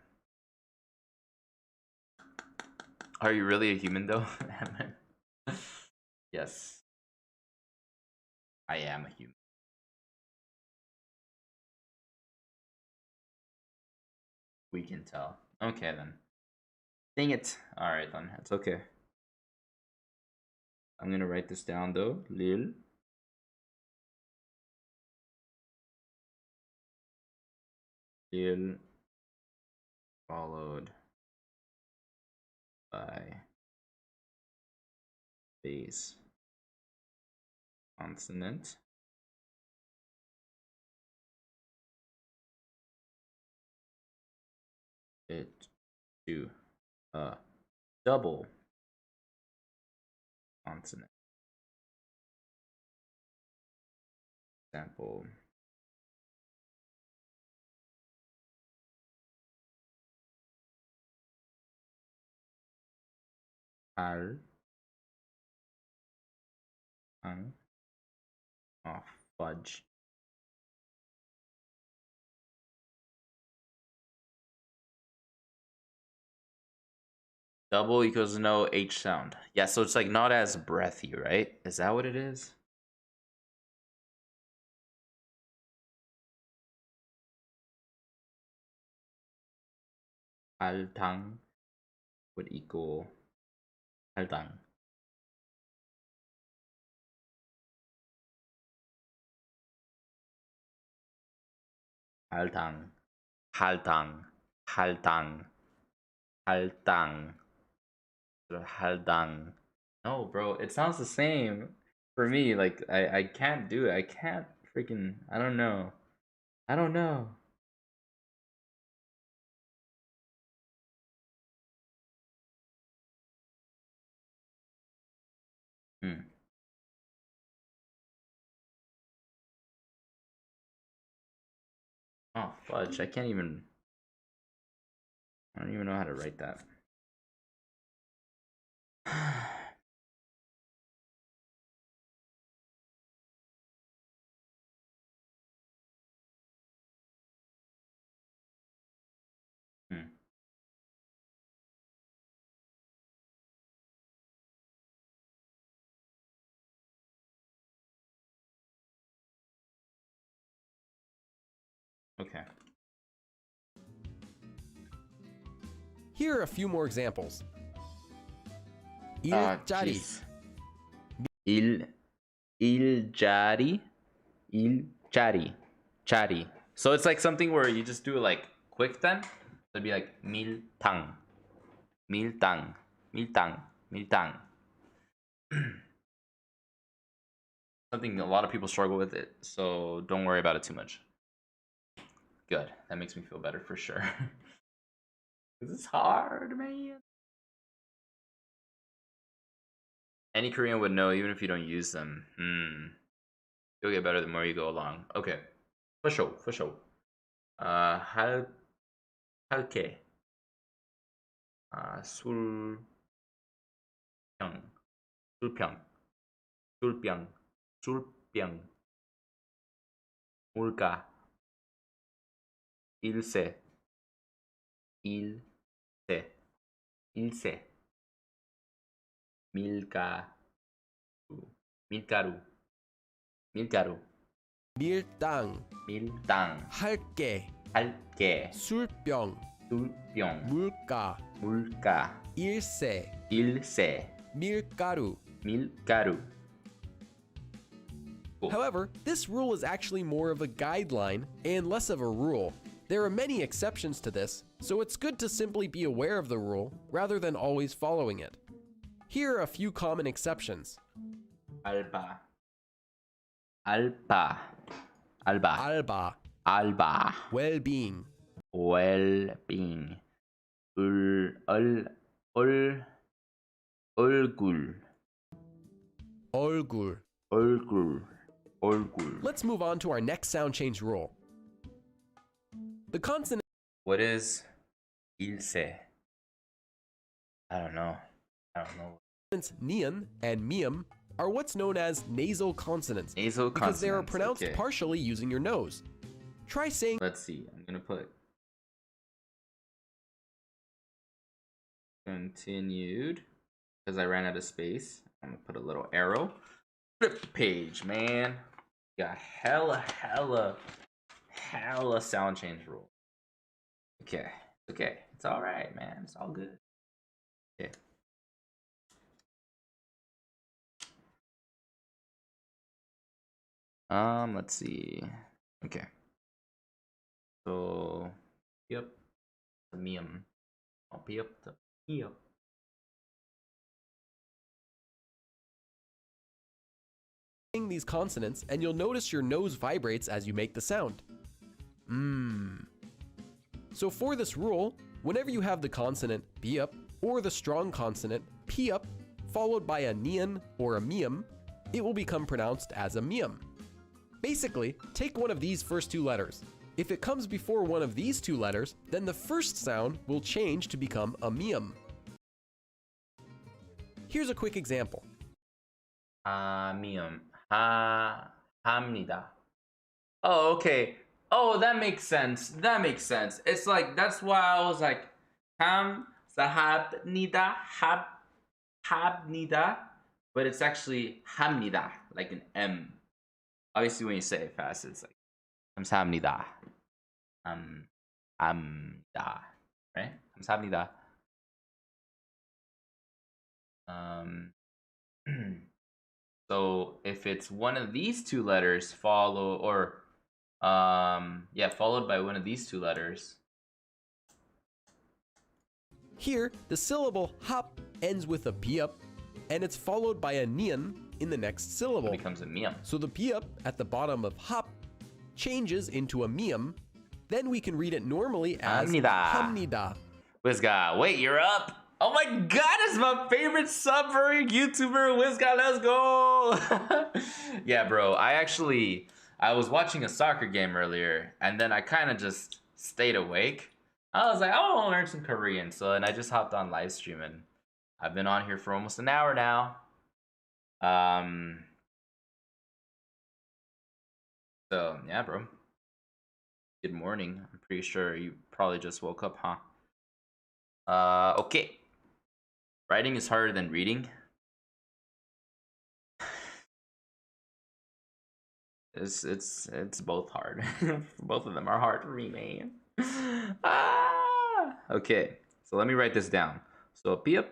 Are you really a human though? Yes. I am a human. We can tell. Okay then. Dang it. Alright then. It's okay. I'm gonna write this down though. Lil. Lil. Followed by base consonant. it to a double consonant. Example. Al. Ang. Oh, fudge. Double equals no H sound. Yeah, so it's like not as breathy, right? Is that what it is? Altang would equal altang. Altang. Haltang. Haltang. Haltang. Haldang. No, bro, it sounds the same for me. Like I can't do it. I can't freaking. I don't know. I don't know. Hmm. Oh fudge! I can't even. I don't even know how to write that. Hmm. Okay. Here are a few more examples. Il jari. Il jari. Chari. So it's like something where you just do it like quick then. It'd be like mil tang. Mil tang. Mil tang. Mil tang. Something a lot of people struggle with it, so don't worry about it too much. Good. That makes me feel better for sure. This is hard, man. Any Korean would know, even if you don't use them. You'll get better the more you go along. Okay. For sure, for sure. 할게. 술병. 술병. 술병. 술병. 물가. 일세. 일세. 일세. 밀가루. 밀가루. 밀가루. 밀당, 밀당. 할게, 할게. 술병, 술병. 물가, 물가. 일세, 일세. 밀가루. 밀가루. Cool. However, this rule is actually more of a guideline and less of a rule. There are many exceptions to this, so it's good to simply be aware of the rule rather than always following it. Here are a few common exceptions. 알바. 알바. 알바. 알바, 알바. well-being, well-being. 얼굴. 얼굴. 얼굴. 얼굴. Let's move on to our next sound change rule. The consonant What is 일세? I don't know. nian and mium are what's known as nasal consonants Nasal because they are consonants, pronounced okay. partially using your nose. Try saying Let's see. I'm gonna put continued because I ran out of space. I'm gonna put a little arrow. Flip the page, man. Got hella sound change rule. Okay, okay, it's all right, man. It's all good. Okay. Let's see. Okay. So, yep, the mium. I'll be up the yep. these consonants and you'll notice your nose vibrates as you make the sound. So for this rule, Whenever you have the consonant biup or the strong consonant piup followed by a nian or a mium, it will become pronounced as a mium. Basically, take one of these first two letters. If it comes before one of these two letters, then the first sound will change to become a mium. Here's a quick example. 미음. 합니다. Oh, okay. Oh, that makes sense. That makes sense. It's like, that's why I was like, hab니다, hab니다, but it's actually 합니다, like an M. Obviously, when you say it fast, it's like, 감사합니다. 합니다, right? 감사합니다. So if it's one of these two letters followed by one of these two letters. Here, the syllable hop ends with a piup, and it's followed by a nian in the next syllable. It becomes a mium. So the piup at the bottom of hop changes into a mium. Then we can read it normally as hamnida. Wizga, wait, you're up. Oh my god, it's my favorite subver YouTuber, Wizga, let's go! Yeah, bro, I was watching a soccer game earlier, and then I kind of just stayed awake. I was like, I want to learn some Korean, so and I just hopped on live streaming. I've been on here for almost an hour now. So, yeah, bro. Good morning. I'm pretty sure you probably just woke up, huh? Okay. Writing is harder than reading. It's both hard. Both of them are hard for me, man. Okay, so let me write this down. So a piup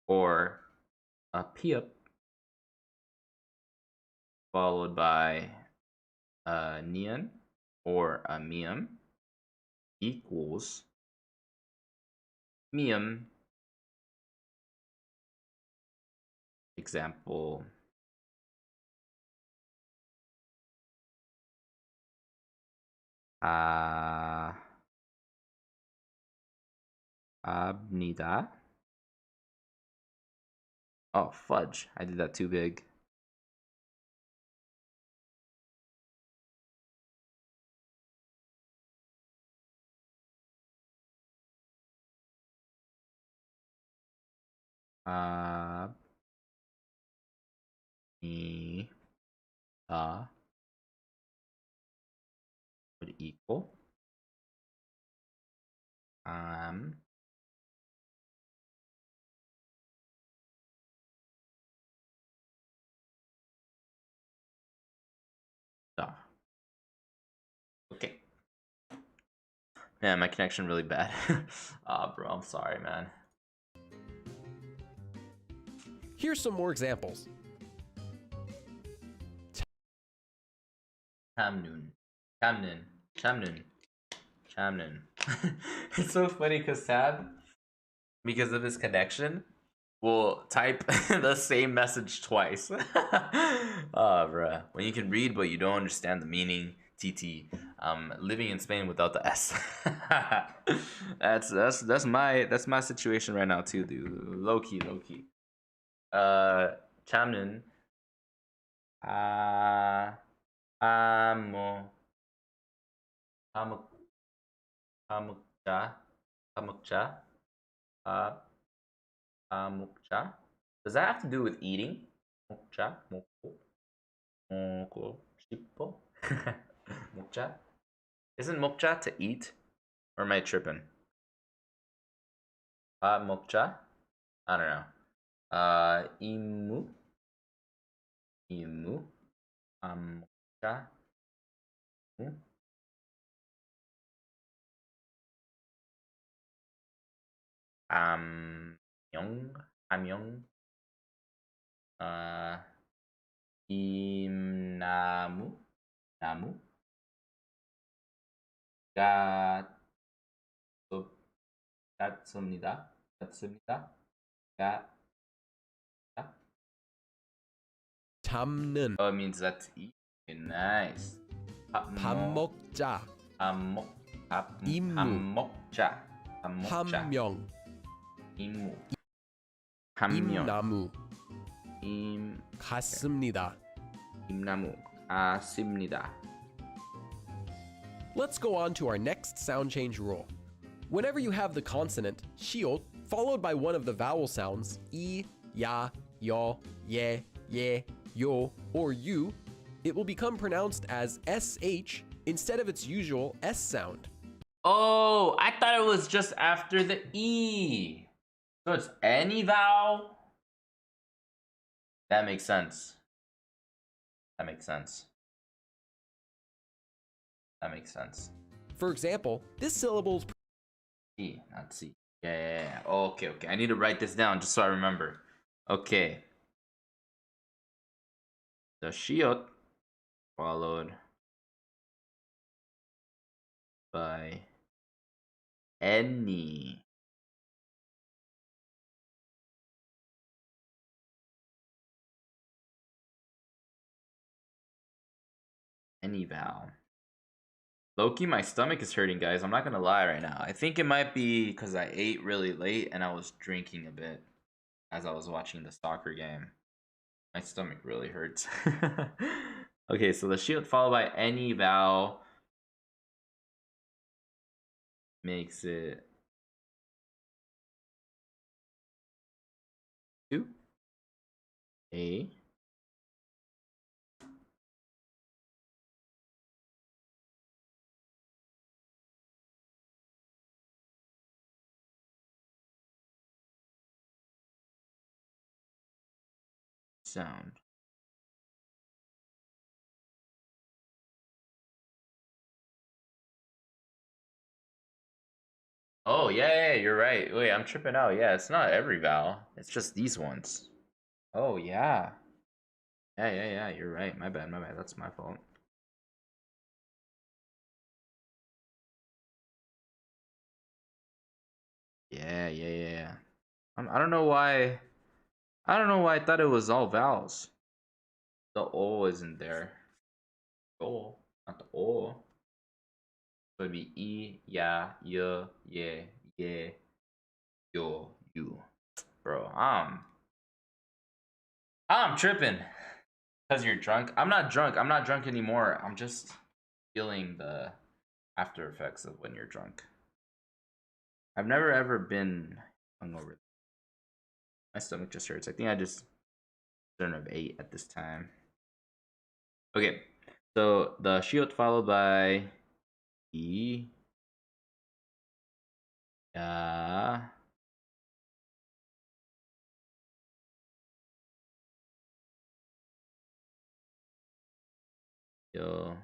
or a piup followed by a nian or a mium equals mium. Example. Abnida. Oh, fudge. I did that too big. Would equal okay. Man, my connection really bad. Bro, I'm sorry, man. Here's some more examples. Chamnun. It's so funny because Tab, because of his connection, will type the same message twice. Bruh. When you can read but you don't understand the meaning, TT. Living in Spain without the S. That's my situation right now too, dude. Low key. Chamnun. Amukcha. Mukcha. Does that have to do with eating? Mukcha. Moko. Shippo. Mukcha. Isn't mukcha to eat? Or am I tripping? Mukcha? I don't know. Imu. Mukcha. Amyong. Namu. Gat습니다. 잡는. Oh, it means that to eat. Okay, nice. 밥 먹자. 밥 먹자. 밥 먹자. 한 명. 임무. 한 명. 임나무. 임. 같습니다. 임나무. 같습니다. Let's go on to our next sound change rule. Whenever you have the consonant 시옷 followed by one of the vowel sounds 이, 야, 여, 예, 예, 요, or you, it will become pronounced as sh instead of its usual s sound. Oh, I thought it was just after the E. So it's any vowel? That makes sense. That makes sense. That makes sense. For example, this syllable's E, not C. Yeah. Okay, okay. I need to write this down just so I remember. Okay. The shiot followed by any vowel. Low-key, my stomach is hurting, guys. I'm not gonna lie right now. I think it might be because I ate really late and I was drinking a bit as I was watching the soccer game. My stomach really hurts. Okay, so the shield followed by any vowel makes it two. A. Sound. Oh, yeah, you're right. Wait, I'm tripping out. Yeah, it's not every vowel. It's just these ones. Oh, yeah. Yeah, you're right. My bad. That's my fault. Yeah. I don't know why. I don't know why I thought it was all vowels. The O isn't there. O, not the O. So it'd be E, ya, y, ye, yo, you. Bro, I'm tripping. Because you're drunk. I'm not drunk. I'm not drunk anymore. I'm just feeling the after effects of when you're drunk. I've never ever been hungover. My stomach just hurts. I think I just shouldn't have ate at this time. Okay, so the shield followed by E, ya, yo.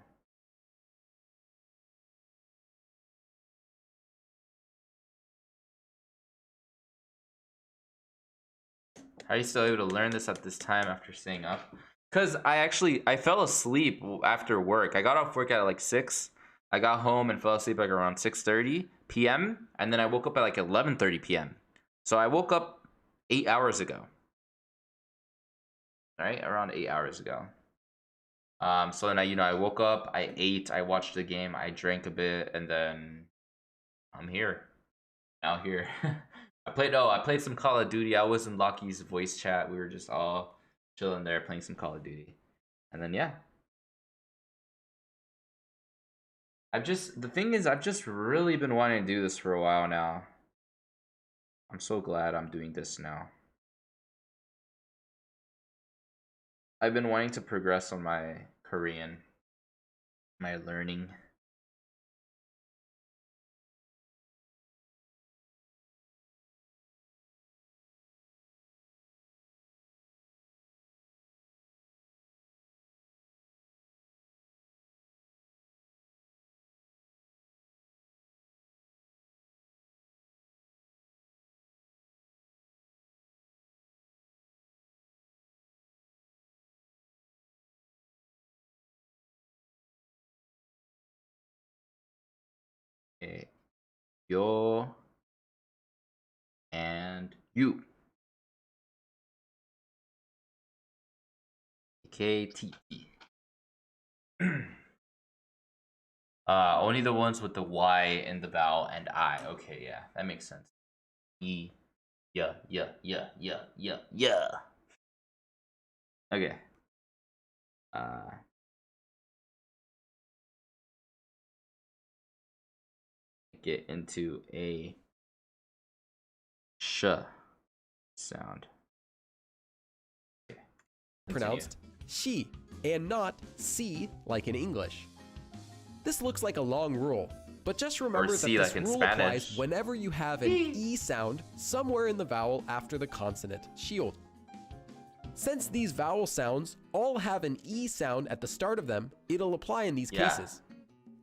How are you still able to learn this at this time after staying up? Because I fell asleep after work. I got off work at like 6. I got home and fell asleep like around 6:30 p.m. and then I woke up at like 11:30 p.m. So I woke up 8 hours ago. Right? Around 8 hours ago. So then I woke up, I ate, I watched the game, I drank a bit, and then I'm here. Now here. I played some Call of Duty. I was in Lockie's voice chat. We were just all chilling there playing some Call of Duty. And then yeah. The thing is I've just really been wanting to do this for a while now. I'm so glad I'm doing this now. I've been wanting to progress on my Korean, my learning. Okay. Yo and you. KT. Only the ones with the Y in the vowel and I. Okay, yeah, that makes sense. E. Yeah, yeah, yeah, yeah, yeah, yeah. Okay. Get into a sh sound. Okay. Pronounced she and not C like in English. This looks like a long rule, but just remember that C this like in rule Spanish. applies whenever you have an E sound somewhere in the vowel after the consonant shield. Since these vowel sounds all have an E sound at the start of them, it'll apply in these cases.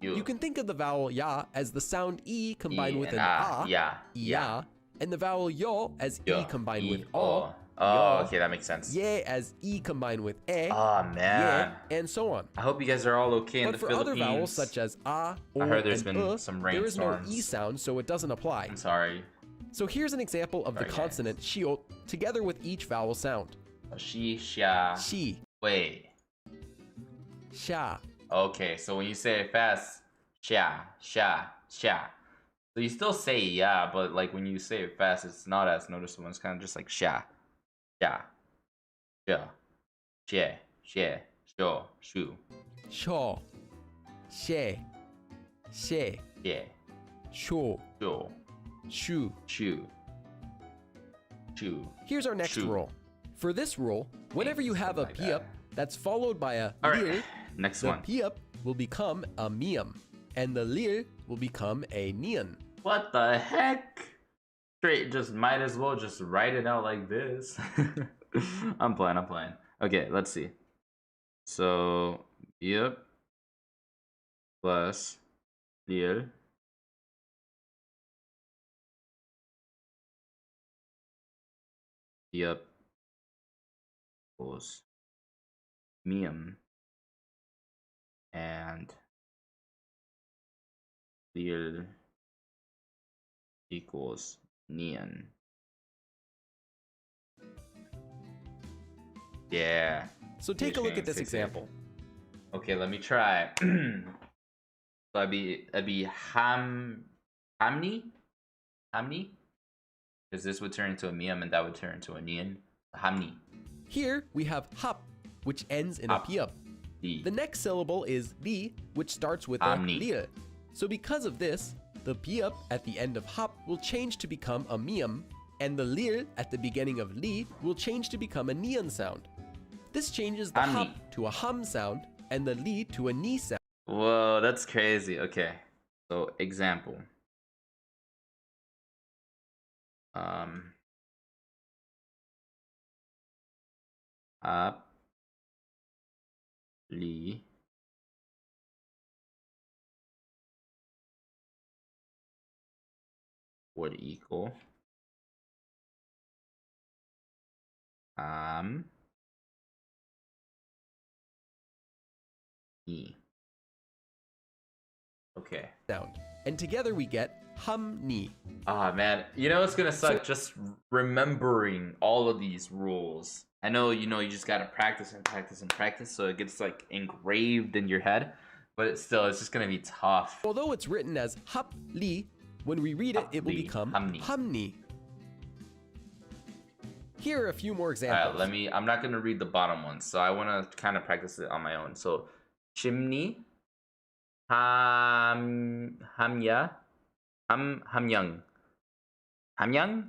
You can think of the vowel ya as the sound E combined with an A, yeah, and the vowel yo as E combined with O. Oh, okay, that makes sense. Ye as E combined with E. Oh, man. Ye, and so on. I hope you guys are all okay in the Philippines. But for other vowels such as A, O, I heard there's and been some there is no rainstorms. E sound, so it doesn't apply. I'm sorry. So here's an example of the consonant shiot together with each vowel sound. She, sha. She. Wait. Sha. Okay, so when you say it fast, sha, sha, sha. So you still say yeah, but like when you say it fast, it's not as noticeable. It's kind of just like sha, sha, sha, she, she, sho, shu. Sho. She. She. Yeah. Sho. Sho. Shu. Shu. Shu. Here's our next rule. For this rule, whenever you have a piup that's followed by a lir, next the one. piup will become a mium, and the lir will become a nian. What the heck? Straight, just might as well just write it out like this. I'm playing. Okay, let's see. So, piup plus lir piup equals mium and lir equals nian. Yeah. So take a look at this example. Okay, let me try. So I'd be hamni? Because this would turn into a miam and that would turn into a nian. Hamni. Here we have hap, which ends in a piup. The next syllable is li, which starts with a lir. So because of this, the piup at the end of hap will change to become a miam, and the lir at the beginning of li will change to become a nian sound. This changes the hap to a hum sound and the li to a ni sound. Whoa, that's crazy. Okay, so example. Hap li would equal E. Okay. Sound. And together we get hum ni. Ah, man. You know what's gonna suck? Just remembering all of these rules. I know, you just gotta practice and practice and practice, so it gets like engraved in your head. But it's just gonna be tough. Although it's written as hap li, when we read it, it will become hum ni. Here are a few more examples. Alright, I'm not gonna read the bottom ones, so I wanna kind of practice it on my own. So, chimney, hamya, hamyang, amyak,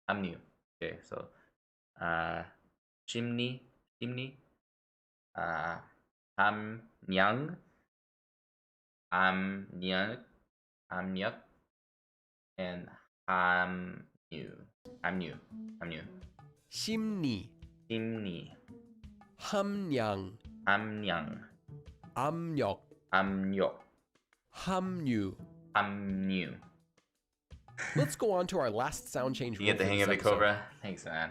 hamnu. Okay, so chimney, hamnyang, amnyak, and hamnu. Shimni. Hamnyang. Amnyok. Hamnu. Let's go on to our last sound change rule. You get the hang of it, Cobra? Thanks, man.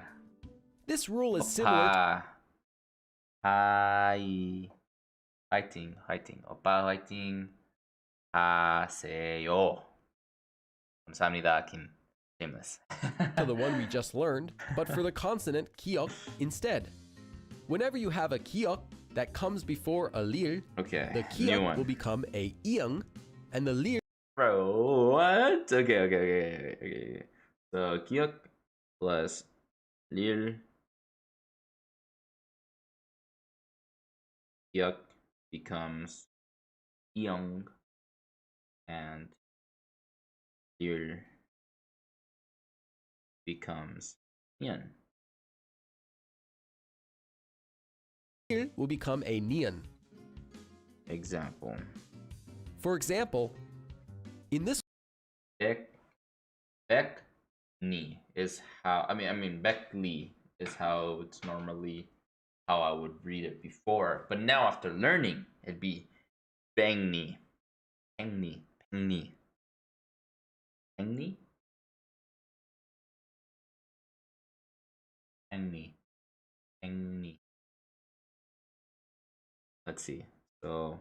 This rule is similar to... 화이팅, 화이팅. 오빠 화이팅 하세요. 감사합니다, Kim. Shameless. To the one we just learned, but for the consonant kiok instead. Whenever you have a kiok that comes before a lir, Okay, the new kiok one. will become a iang, and the lir Bro, what? Okay. So 기억 plus 릴 기억 becomes 이영 and 릴 becomes ian. will become a nian. Example. For example, in this Bekni is how I mean Bekli is how it's normally how I would read it before. But now after learning, it'd be Bangni. Pengni. Pengni. Pengni? Pengni. Pengni. Let's see. So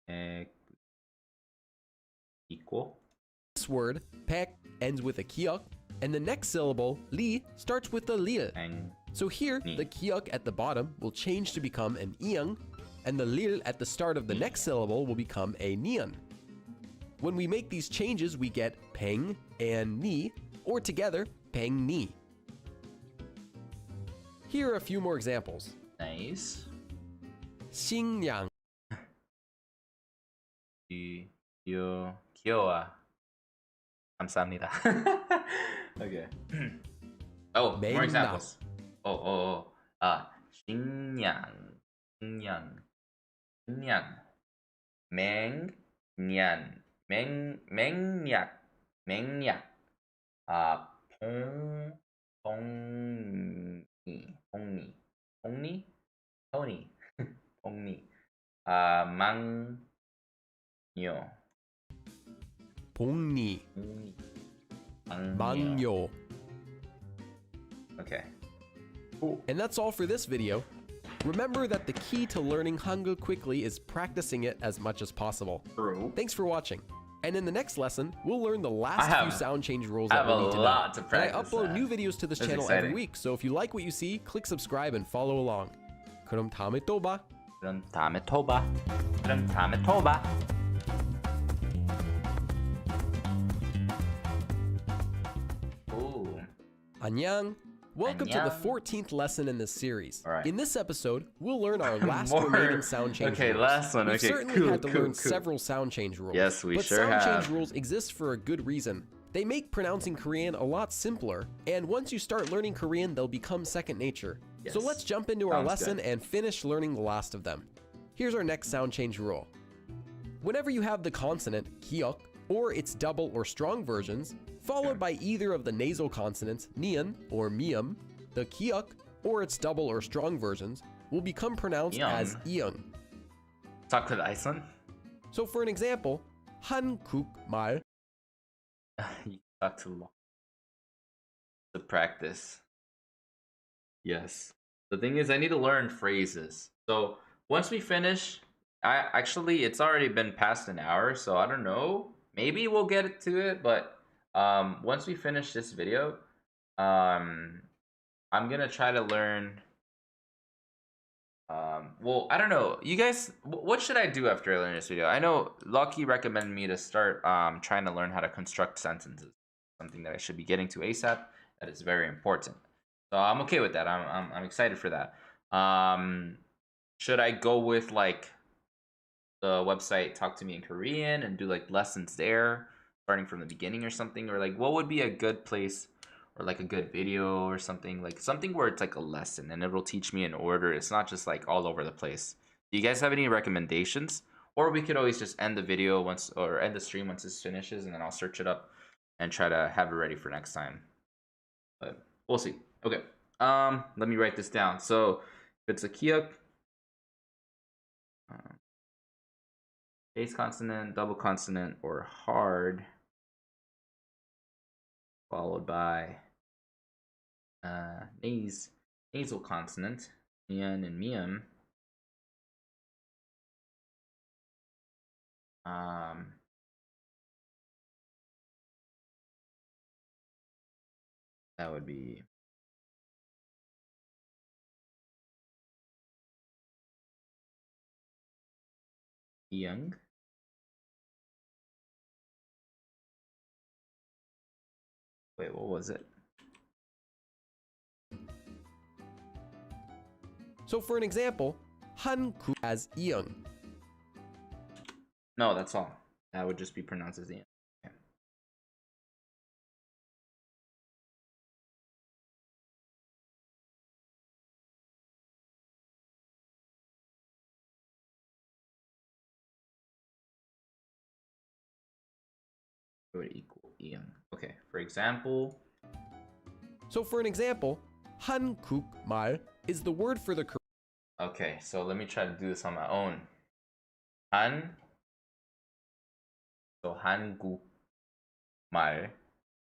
e- equal. This word, pek, ends with a kiok, and the next syllable, li, starts with the lil. Peng. So here, the kiok at the bottom will change to become an iang, and the lil at the start of the next syllable will become a nian. When we make these changes, we get peng and ni, or together, peng ni. Here are a few more examples. Nice. Xingyang, 귀여워. 감사합니다. Okay. Oh, more 맹나. examples. 식량, 식량, 식량, 맹년, 맹약, 맹약. 봉니, 토니, 봉니. 망요, 봉니, 망요. 망요. Okay. Cool. And that's all for this video. Remember that the key to learning Hangul quickly is practicing it as much as possible. True. Thanks for watching. And in the next lesson, we'll learn the last few sound change rules that we need to know. To And I practice upload that. new videos to this That's channel exciting. every week, so if you like what you see, click subscribe and follow along. 그럼 다음에 또 봐. 그럼 다음에 또 봐. 그럼 다음에 또 봐. Ooh. 안녕. Welcome to the 안녕. 14th lesson in this series. All right. In this episode, we'll learn our last More. remaining sound change Okay, rules. last one. We've Okay, certainly cool, had to cool, learn cool. several sound change rules. Yes, we but sure sound have. change rules exist for a good reason. They make pronouncing Korean a lot simpler, and once you start learning Korean, they'll become second nature. So Yes. let's jump into our Sounds lesson good. and finish learning the last of them. Here's our next sound change rule. Whenever you have the consonant kiok, or its double or strong versions, followed by either of the nasal consonants nian or mium, the kiok, or its double or strong versions, will become pronounced as iung. Talk with Iceland. So for an example, 한국말, You talk too long. To practice. Yes. The thing is, I need to learn phrases. So once we finish, it's already been past an hour, so I don't know. Maybe we'll get to it, but once we finish this video, I'm gonna try to learn. Well, I don't know. You guys, what should I do after I learn this video? I know Lucky recommended me to start trying to learn how to construct sentences. Something that I should be getting to ASAP. That is very important. So I'm okay with that. I'm excited for that. Should I go with like the website Talk to Me in Korean and do like lessons there, starting from the beginning or something? Or like what would be a good place, or like a good video or something, like something where it's like a lesson and it'll teach me in order. It's not just like all over the place. Do you guys have any recommendations? Or we could always just end the video once, or end the stream once this finishes, and then I'll search it up and try to have it ready for next time. But we'll see. Okay. Let me write this down. So if it's a kiok, Base consonant, double consonant, or hard, followed by nasal consonant, mian and miam. That would be young. Wait, what was it? So for an example, 한국 as 이응. No, that's all. That would just be pronounced as the end. Okay. It would equal young. Okay, for example. So for an example, 한국말 is the word for the Okay, so let me try to do this on my own. Han. So 한국말.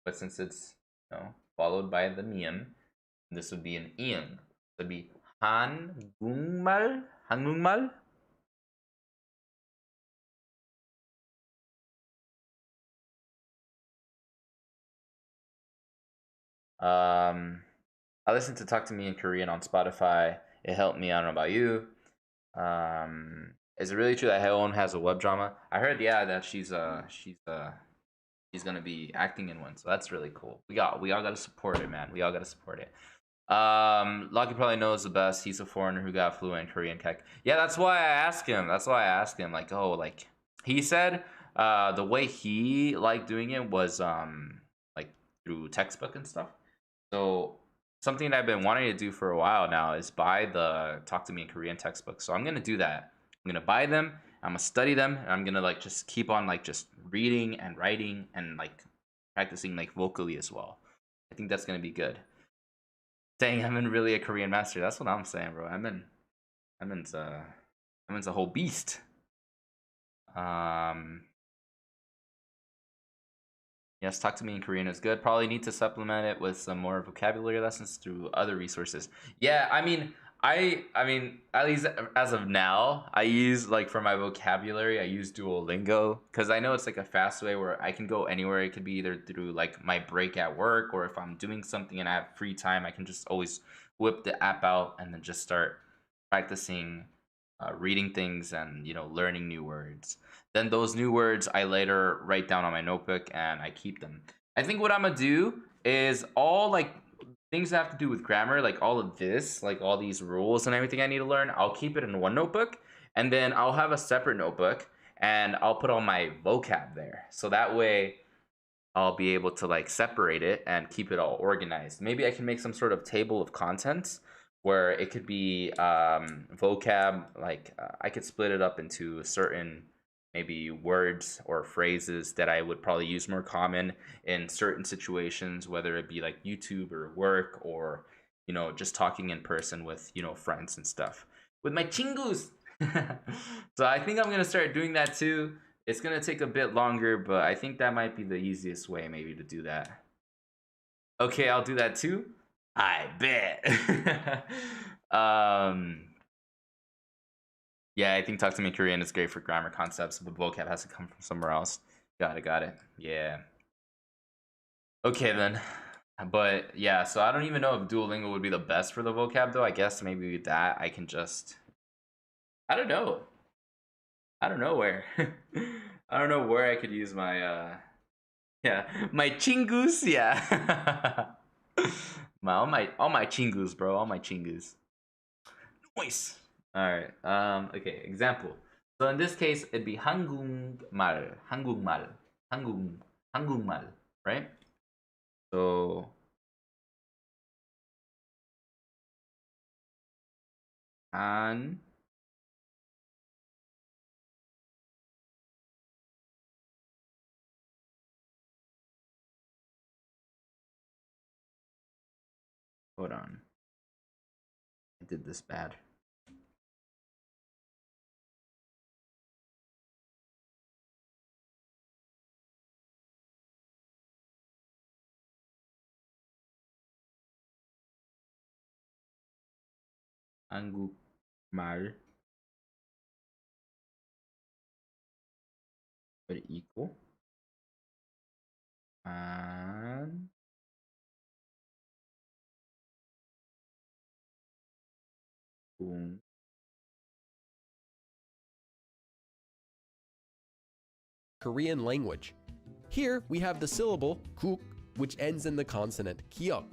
But since it's followed by the miam, this would be an iang. So it'd be 한국말. 한국말. I listened to Talk to Me in Korean on Spotify. It helped me. I don't know about you. Is it really true that Haeon has a web drama? I heard, yeah, that she's gonna be acting in one, so that's really cool. We all gotta support it, man. We all gotta support it. Lucky probably knows the best. He's a foreigner who got fluent in Korean tech. Yeah, that's why I asked him. Like, oh, like he said, the way he liked doing it was like through textbook and stuff. So something that I've been wanting to do for a while now is buy the Talk to Me in Korean textbooks. So I'm gonna do that. I'm gonna buy them. I'm gonna study them, and I'm gonna like just keep on like just reading and writing and like practicing like vocally as well. I think that's gonna be good. Dang, I'm in really a Korean master. That's what I'm saying, bro. I'm into a whole beast. Yes, Talk to Me in Korean is good. Probably need to supplement it with some more vocabulary lessons through other resources. Yeah, I mean, at least as of now, I use like for my vocabulary, I use Duolingo because I know it's like a fast way where I can go anywhere. It could be either through like my break at work, or if I'm doing something and I have free time, I can just always whip the app out and then just start practicing reading things and learning new words. Then those new words I later write down on my notebook and I keep them. I think what I'm gonna do is all like things that have to do with grammar, like all of this, like all these rules and everything I need to learn, I'll keep it in one notebook, and then I'll have a separate notebook and I'll put all my vocab there. So that way I'll be able to like separate it and keep it all organized. Maybe I can make some sort of table of contents where it could be vocab, like I could split it up into certain maybe words or phrases that I would probably use more common in certain situations, whether it be like YouTube or work, or just talking in person with friends and stuff with my chingus. So I think I'm gonna start doing that too. It's gonna take a bit longer, but I think that might be the easiest way maybe to do that. Okay, I'll do that too. I bet. Yeah, I think Talk to Me Korean is great for grammar concepts, but vocab has to come from somewhere else. Got it. Yeah. Okay then. But yeah, so I don't even know if Duolingo would be the best for the vocab though. I guess maybe with that I can just I don't know. I don't know where. I don't know where I could use my yeah, my chingus, yeah. all my chingus, bro, all my chingus. Nice. All right. Okay. Example. So in this case, it'd be 한국말, right? So 한 hold on. I did this bad. 한국말 그리고 한 국 Korean language. Here we have the syllable kuk, which ends in the consonant kiok.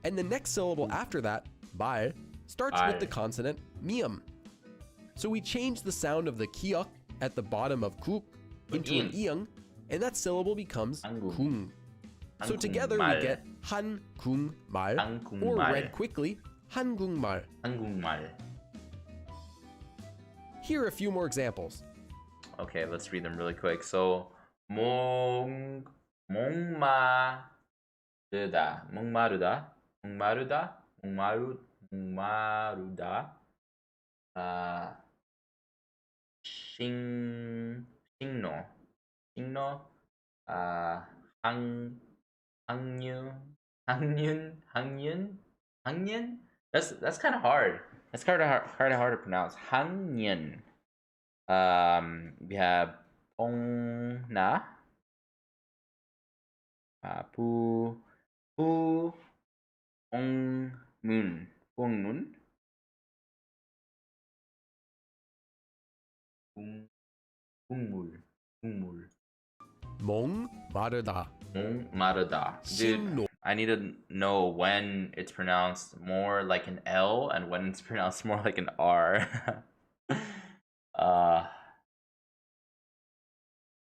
And the next syllable after that, 발, starts with the consonant mium. So we change the sound of the kiok at the bottom of kuk into an iang, and that syllable becomes kung. So together we get 한국말, or read quickly, 한국말. 한국말. Here are a few more examples. Okay, let's read them really quick. So 목마르다. 식노. 항 항년. That's kind of hard. That's kind of hard to pronounce. 항년. We have 봉나, 부엉문, 국물. 목마르다. Dude, I need to know when it's pronounced more like an L and when it's pronounced more like an R.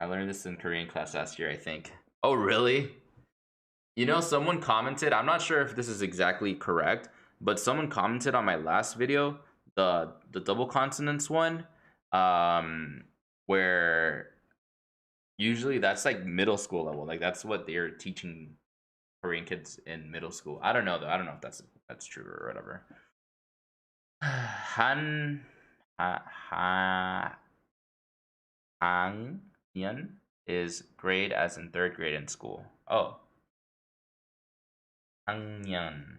I learned this in Korean class last year, I think. Oh, really? You know, someone commented, I'm not sure if this is exactly correct, but someone commented on my last video, the double consonants one, where usually that's like middle school level. Like that's what they're teaching Korean kids in middle school. I don't know though. I don't know if that's true or whatever. Hangyeon is grade as in third grade in school. Oh. Hangyeon.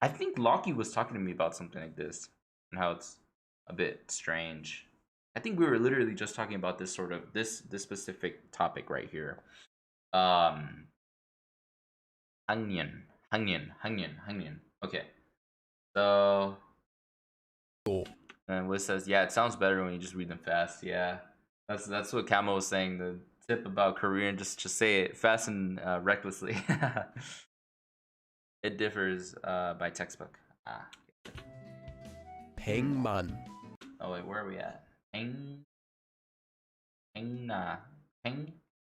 I think Lockie was talking to me about something like this and how it's a bit strange. I think we were literally just talking about this sort of this specific topic right here. Hangyeon. Okay. So and Liz says, yeah, it sounds better when you just read them fast. Yeah. That's what Camo was saying. The tip about Korean, just say it fast and recklessly. It differs by textbook. 백만. Oh wait, where are we at?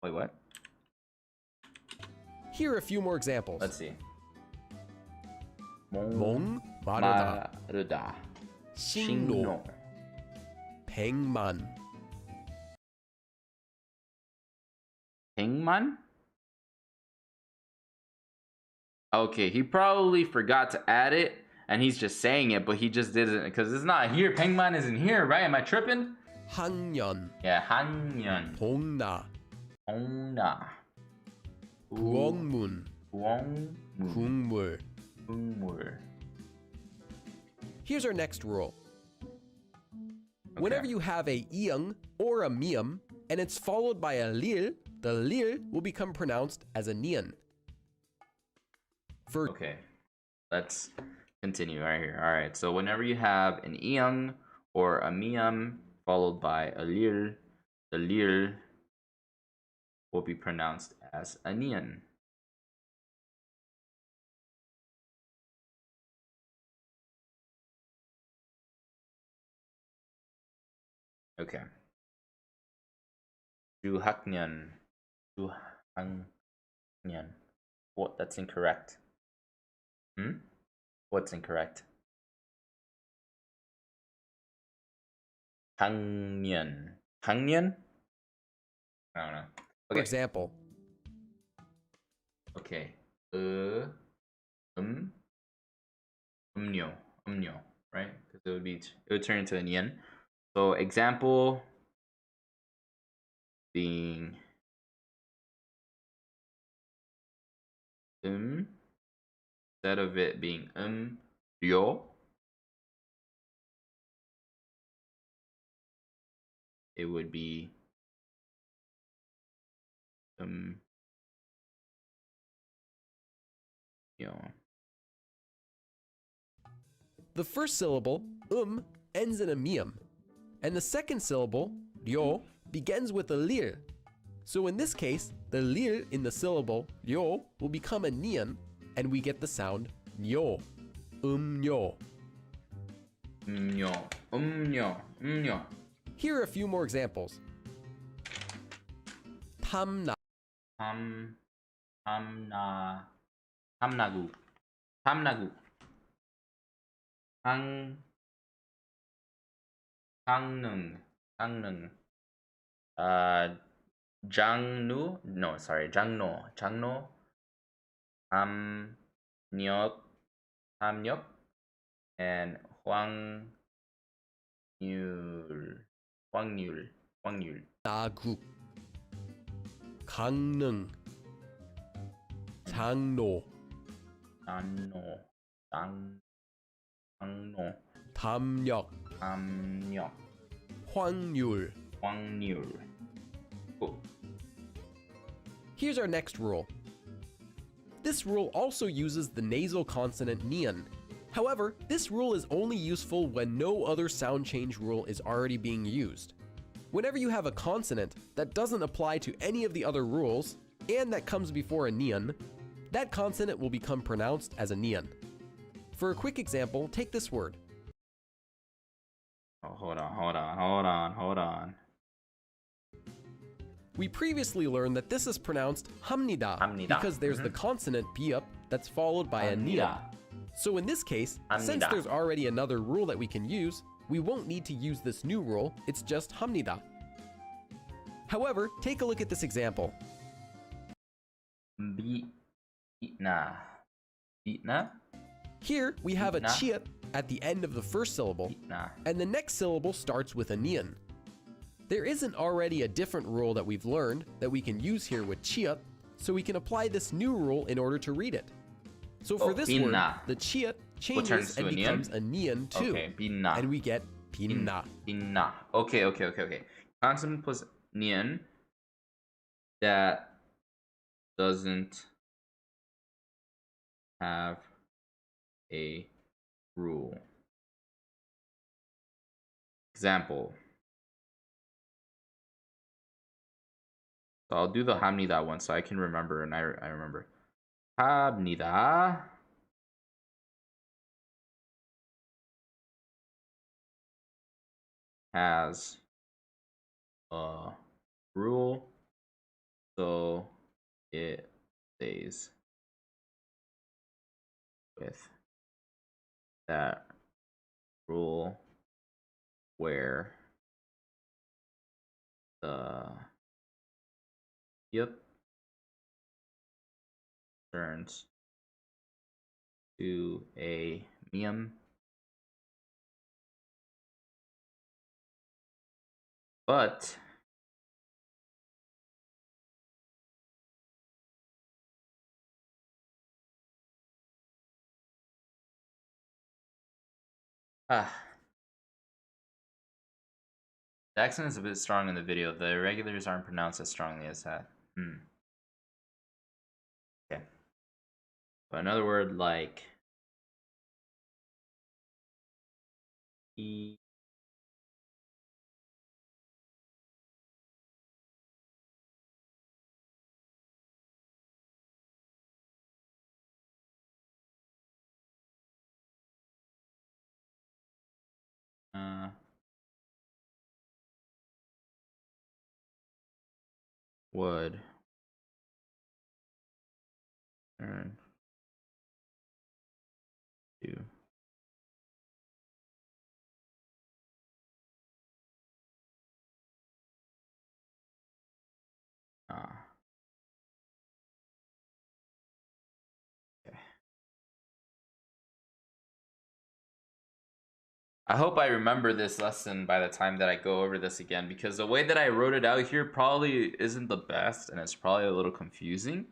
Wait, what? Here are a few more examples. Let's see. 목마르다. 식노. 백만. 백만? Okay, he probably forgot to add it, and he's just saying it, but he just didn't, because it's not here. 백만 isn't here, right? Am I tripping? 학년. Yeah, 학년. 봉나. 부엉문. 국물. Here's our next rule. Whenever you have a iang or a mium, and it's followed by a lil, the lil will become pronounced as a nian. Okay, let's continue right here. All right, so whenever you have an iang or a mium followed by a lil, the lil will be pronounced as a nian. Okay. 주학년. What? That's incorrect. What's incorrect? 학년. I don't know. Okay. For example. Okay. 음료, right? Because it would turn into an yen. So example being instead of it being Ryo. It would be you know. The first syllable, ends in a mium, and the second syllable, ryo, begins with a lir. So in this case, the lir in the syllable ryo will become a nian, and we get the sound nyo. Nyo. Nyo. Here are a few more examples. 탐나, 탐나구. 강능. 장누. No, sorry. 장노. 함력. And 황률. 나국, 강능, 장노, 장노. 담력, 황률. Cool. Here's our next rule. This rule also uses the nasal consonant nian. However, this rule is only useful when no other sound change rule is already being used. Whenever you have a consonant that doesn't apply to any of the other rules, and that comes before a nian, that consonant will become pronounced as a nian. For a quick example, take this word. Oh, hold on. We previously learned that this is pronounced hamnida because there's the consonant biup that's followed by a nian. So in this case, since there's already another rule that we can use, we won't need to use this new rule, it's just hamnida. However, take a look at this example. Bitna. Here, we have a chiat at the end of the first syllable, and the next syllable starts with a nian. There isn't already a different rule that we've learned that we can use here with chiat, so we can apply this new rule in order to read it. So for this word, the chiat changes and becomes a nian too, Okay, binna. and we get pinna. Binna. Okay. Consonant plus nian that doesn't have a rule. Example. So I'll do the hamnida one so I can remember, and I remember. Hamnida. Has a rule, so it stays with that rule where the turns to a mium, but the accent is a bit strong in the video. The irregulars aren't pronounced as strongly as that. Okay. But another word like he. Would turn to okay. I hope I remember this lesson by the time that I go over this again, because the way that I wrote it out here probably isn't the best and it's probably a little confusing.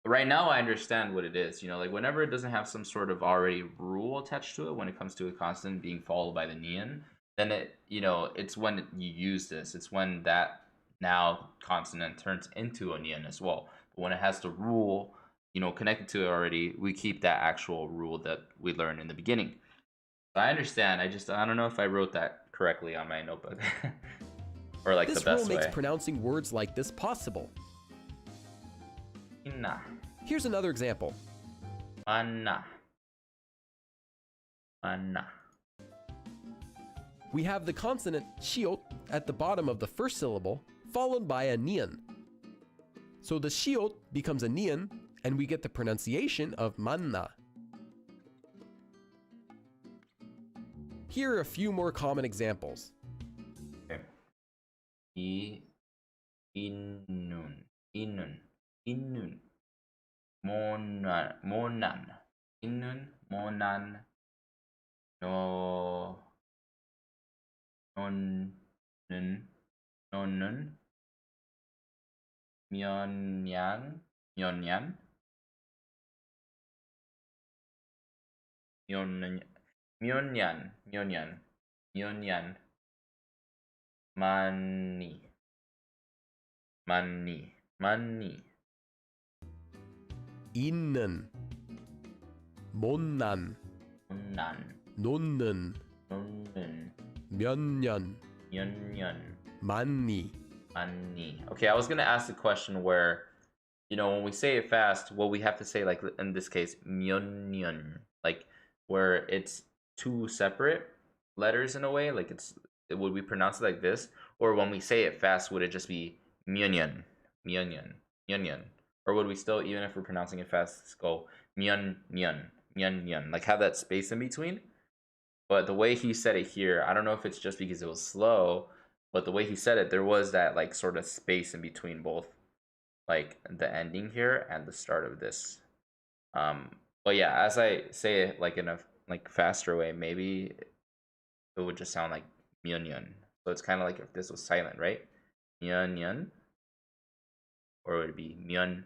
Right now I understand what it is. You know, like whenever it doesn't have some sort of already rule attached to it when it comes to a consonant being followed by the neon, then it, you know, it's when you use this. It's when that now consonant turns into a neon as well. But when it has the rule, you know, connected to it already, we keep that actual rule that we learned in the beginning. So I understand. I don't know if I wrote that correctly on my notebook. Or like This the best rule makes way. pronouncing words like this possible. Nah. Here's another example. Mana. Mana. We have the consonant shiot at the bottom of the first syllable, followed by a neon. So the shiot becomes a neon, and we get the pronunciation of manna. Here are a few more common examples. Okay. Inun. Inun. Inun. Monan. Monan. Inun. Monan. No. Non. Nun. Nonun. Myonyan. Myonyan. Myonyan. Myonyan. Myonyan. Myonyan. Mani. Mani. Mani. Innen, monnan, Monan. nonnen, Nonun. myeonyan, Myonyan. manni. Mani. Okay, I was gonna ask the question where, you know, when we say it fast, what we have to say, like in this case, myonyan, like where it's two separate letters in a way, like would we pronounce it like this, or when we say it fast, would it just be myonyan, myonyan, myonyan, or would we still, even if we're pronouncing it fast, go myonyan, myonyan, like have that space in between? But the way he said it here, I don't know if it's just because it was slow, but the way he said it, there was that like sort of space in between both, like the ending here and the start of this. But yeah, as I say it like in a like faster way, maybe it would just sound like myunyan. So it's kind of like if this was silent, right? Myunyan, or would it be myun?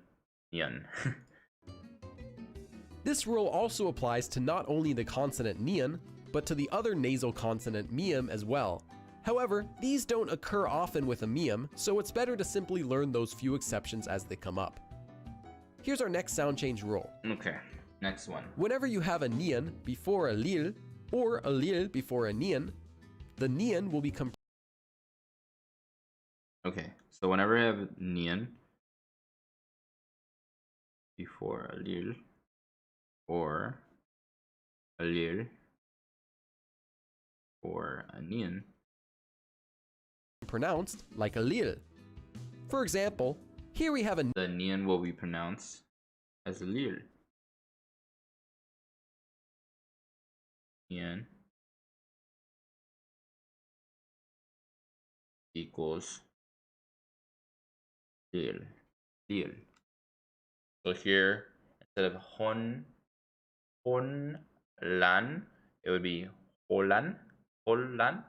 This rule also applies to not only the consonant neon, but to the other nasal consonant mium as well. However, these don't occur often with a mium, so it's better to simply learn those few exceptions as they come up. Here's our next sound change rule. Okay, next one. Whenever you have a neon before a lil, or a lil before a neon, the neon will become. Okay, so whenever I have neon before a lil or a lil or a neon, pronounced like a lil. For example, here we have a the neon will be pronounced as a lil. Neon equals lil. Lil. So here, instead of lan, it would be holan, holan.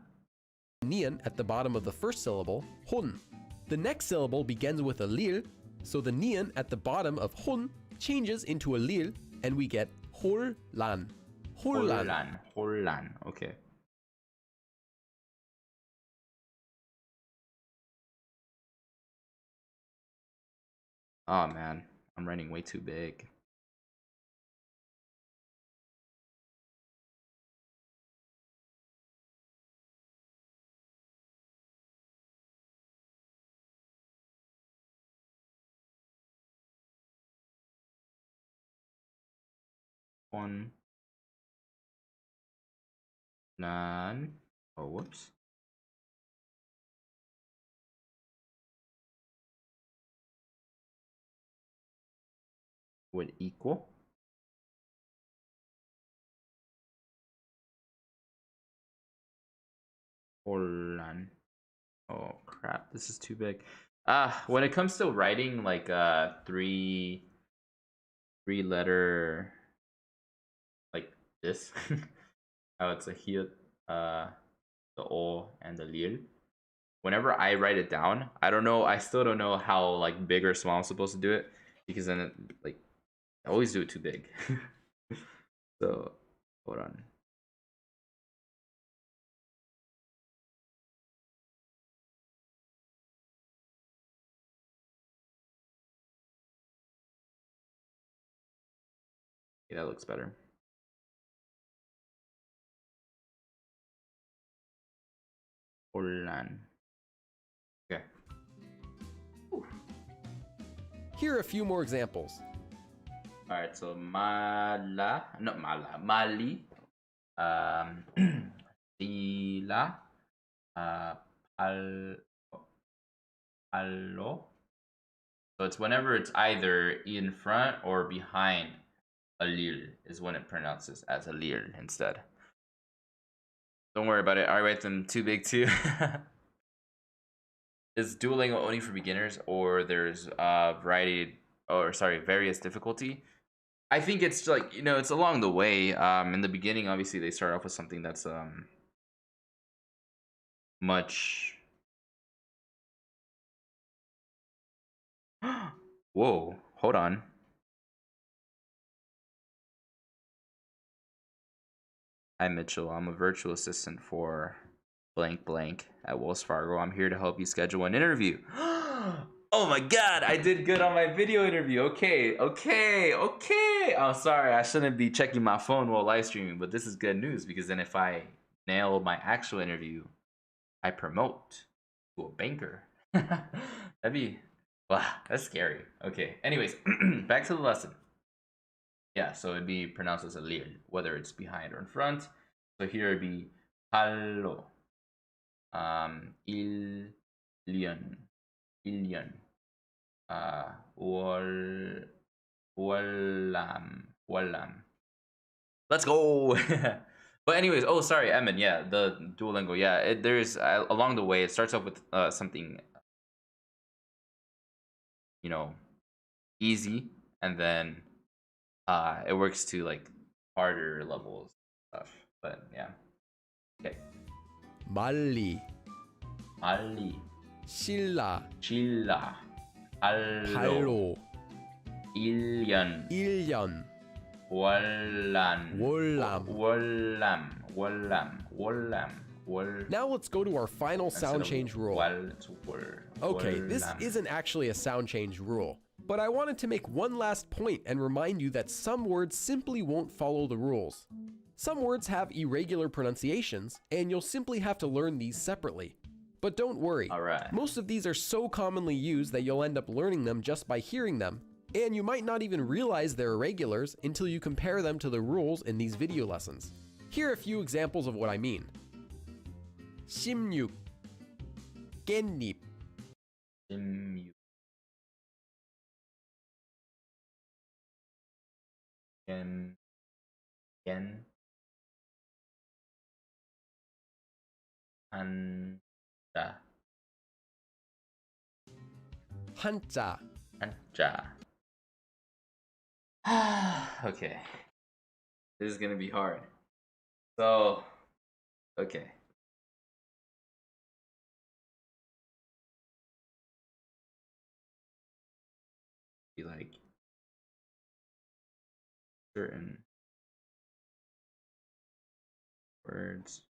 neon at the bottom of the first syllable, hun. The next syllable begins with a lil, so the neon at the bottom of hun changes into a lil, and we get hol lan. Holan. Holan. Okay. Oh man, I'm writing way too big. One. Lan. Oh, whoops. Would equal. Holan. Oh crap, this is too big. When it comes to writing like three letter like this, how it's a here, the o and the lil. Whenever I write it down, I don't know, I still don't know how like big or small I'm supposed to do it, because then it, like, I always do it too big. So hold on. Yeah, that looks better. Olan. Okay. Here are a few more examples. All right, so mala, not mala, mali, sila, pal, palo. So it's whenever it's either in front or behind a lil is when it pronounces as a lil instead. Don't worry about it. I write them too big too. Is Duolingo only for beginners, or there's various difficulty? I think it's like, it's along the way. In the beginning, obviously they start off with something that's much. Whoa, hold on. Hi Mitchell, I'm a virtual assistant for blank blank at Wells Fargo. I'm here to help you schedule an interview. Oh my god, I did good on my video interview. Okay. Oh, sorry, I shouldn't be checking my phone while live streaming, but this is good news because then if I nail my actual interview, I promote to a banker. That'd be, wow, that's scary. Okay, anyways, back to the lesson. Yeah, so it'd be pronounced as a lir, whether it's behind or in front. So here it'd be palo, ilion, ilion, wal, wallam. Let's go. But anyways, oh sorry, Emin. Yeah, the Duolingo. Yeah, there's along the way. It starts off with something, you know, easy, and then it works to like harder levels stuff. But yeah. Okay. 말리, Ali, 신라, Chilla, Allo, 발로, Ilion, 1년, Wallan, 월남. Wallam. Now let's go to our final sound change rule. Okay, this isn't actually a sound change rule, but I wanted to make one last point and remind you that some words simply won't follow the rules. Some words have irregular pronunciations, and you'll simply have to learn these separately. But don't worry, Alright. most of these are so commonly used that you'll end up learning them just by hearing them, and you might not even realize they're irregulars until you compare them to the rules in these video lessons. Here are a few examples of what I mean. 16. 깻잎, Gen, Gen, Hanja, 한자, Hanja. Okay. This is gonna be hard. So, okay. Be like certain words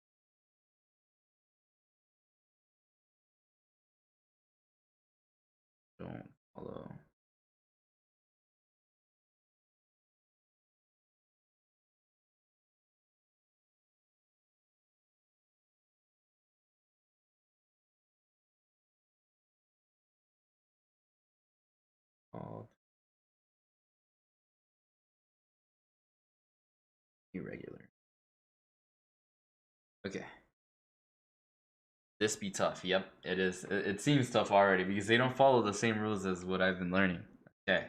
don't follow called irregular. Okay. This be tough. Yep, it is. It seems tough already because they don't follow the same rules as what I've been learning. Okay.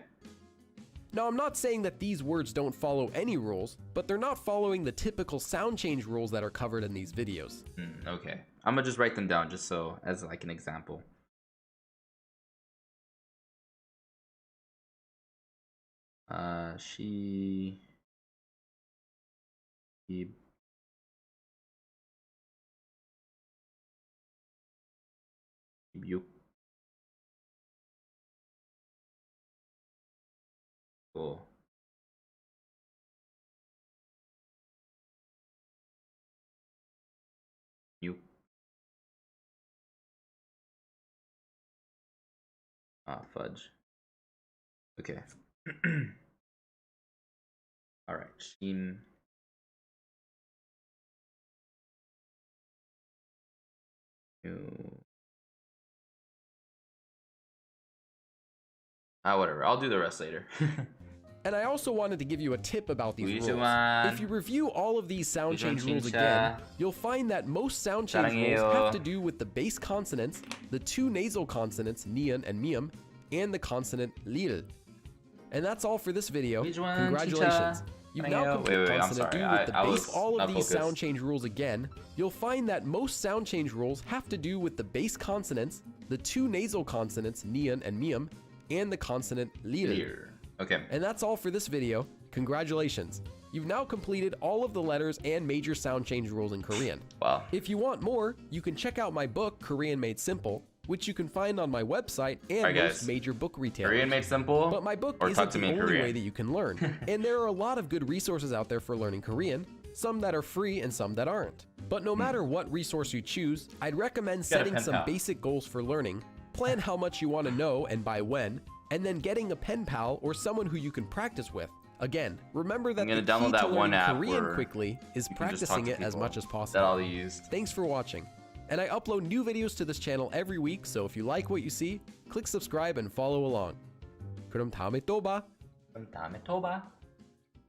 Now, I'm not saying that these words don't follow any rules, but they're not following the typical sound change rules that are covered in these videos. Okay. I'm gonna just write them down just so as like an example. She, he, you, Cool. You. Ah, fudge. Okay. All right. Shim. Whatever. I'll do the rest later. And I also wanted to give you a tip about these rules. If you review all of these sound change rules again, you'll find that most sound change rules have to do with the base consonants, the two nasal consonants, nian and miam, and the consonant lil. And that's all for this video. Congratulations. You've now completed consonant do with the base all of these sound change rules again. You'll find that most sound change rules have to do with the base consonants, the two nasal consonants, nian and miam, and the consonant lil. Okay. And that's all for this video. Congratulations. You've now completed all of the letters and major sound change rules in Korean. Wow. If you want more, you can check out my book, Korean Made Simple, which you can find on my website and most major book retailers. Korean Made Simple. But my book isn't the only way that you can learn. And there are a lot of good resources out there for learning Korean, some that are free and some that aren't. But no matter what resource you choose, I'd recommend setting some basic goals for learning, plan how much you want to know and by when, and then getting a pen pal or someone who you can practice with. Again, remember that the key to learning Korean quickly is practicing it as much as possible. That all you used. Thanks for watching. And I upload new videos to this channel every week, so if you like what you see, click subscribe and follow along. 그럼 다음에 또 봐.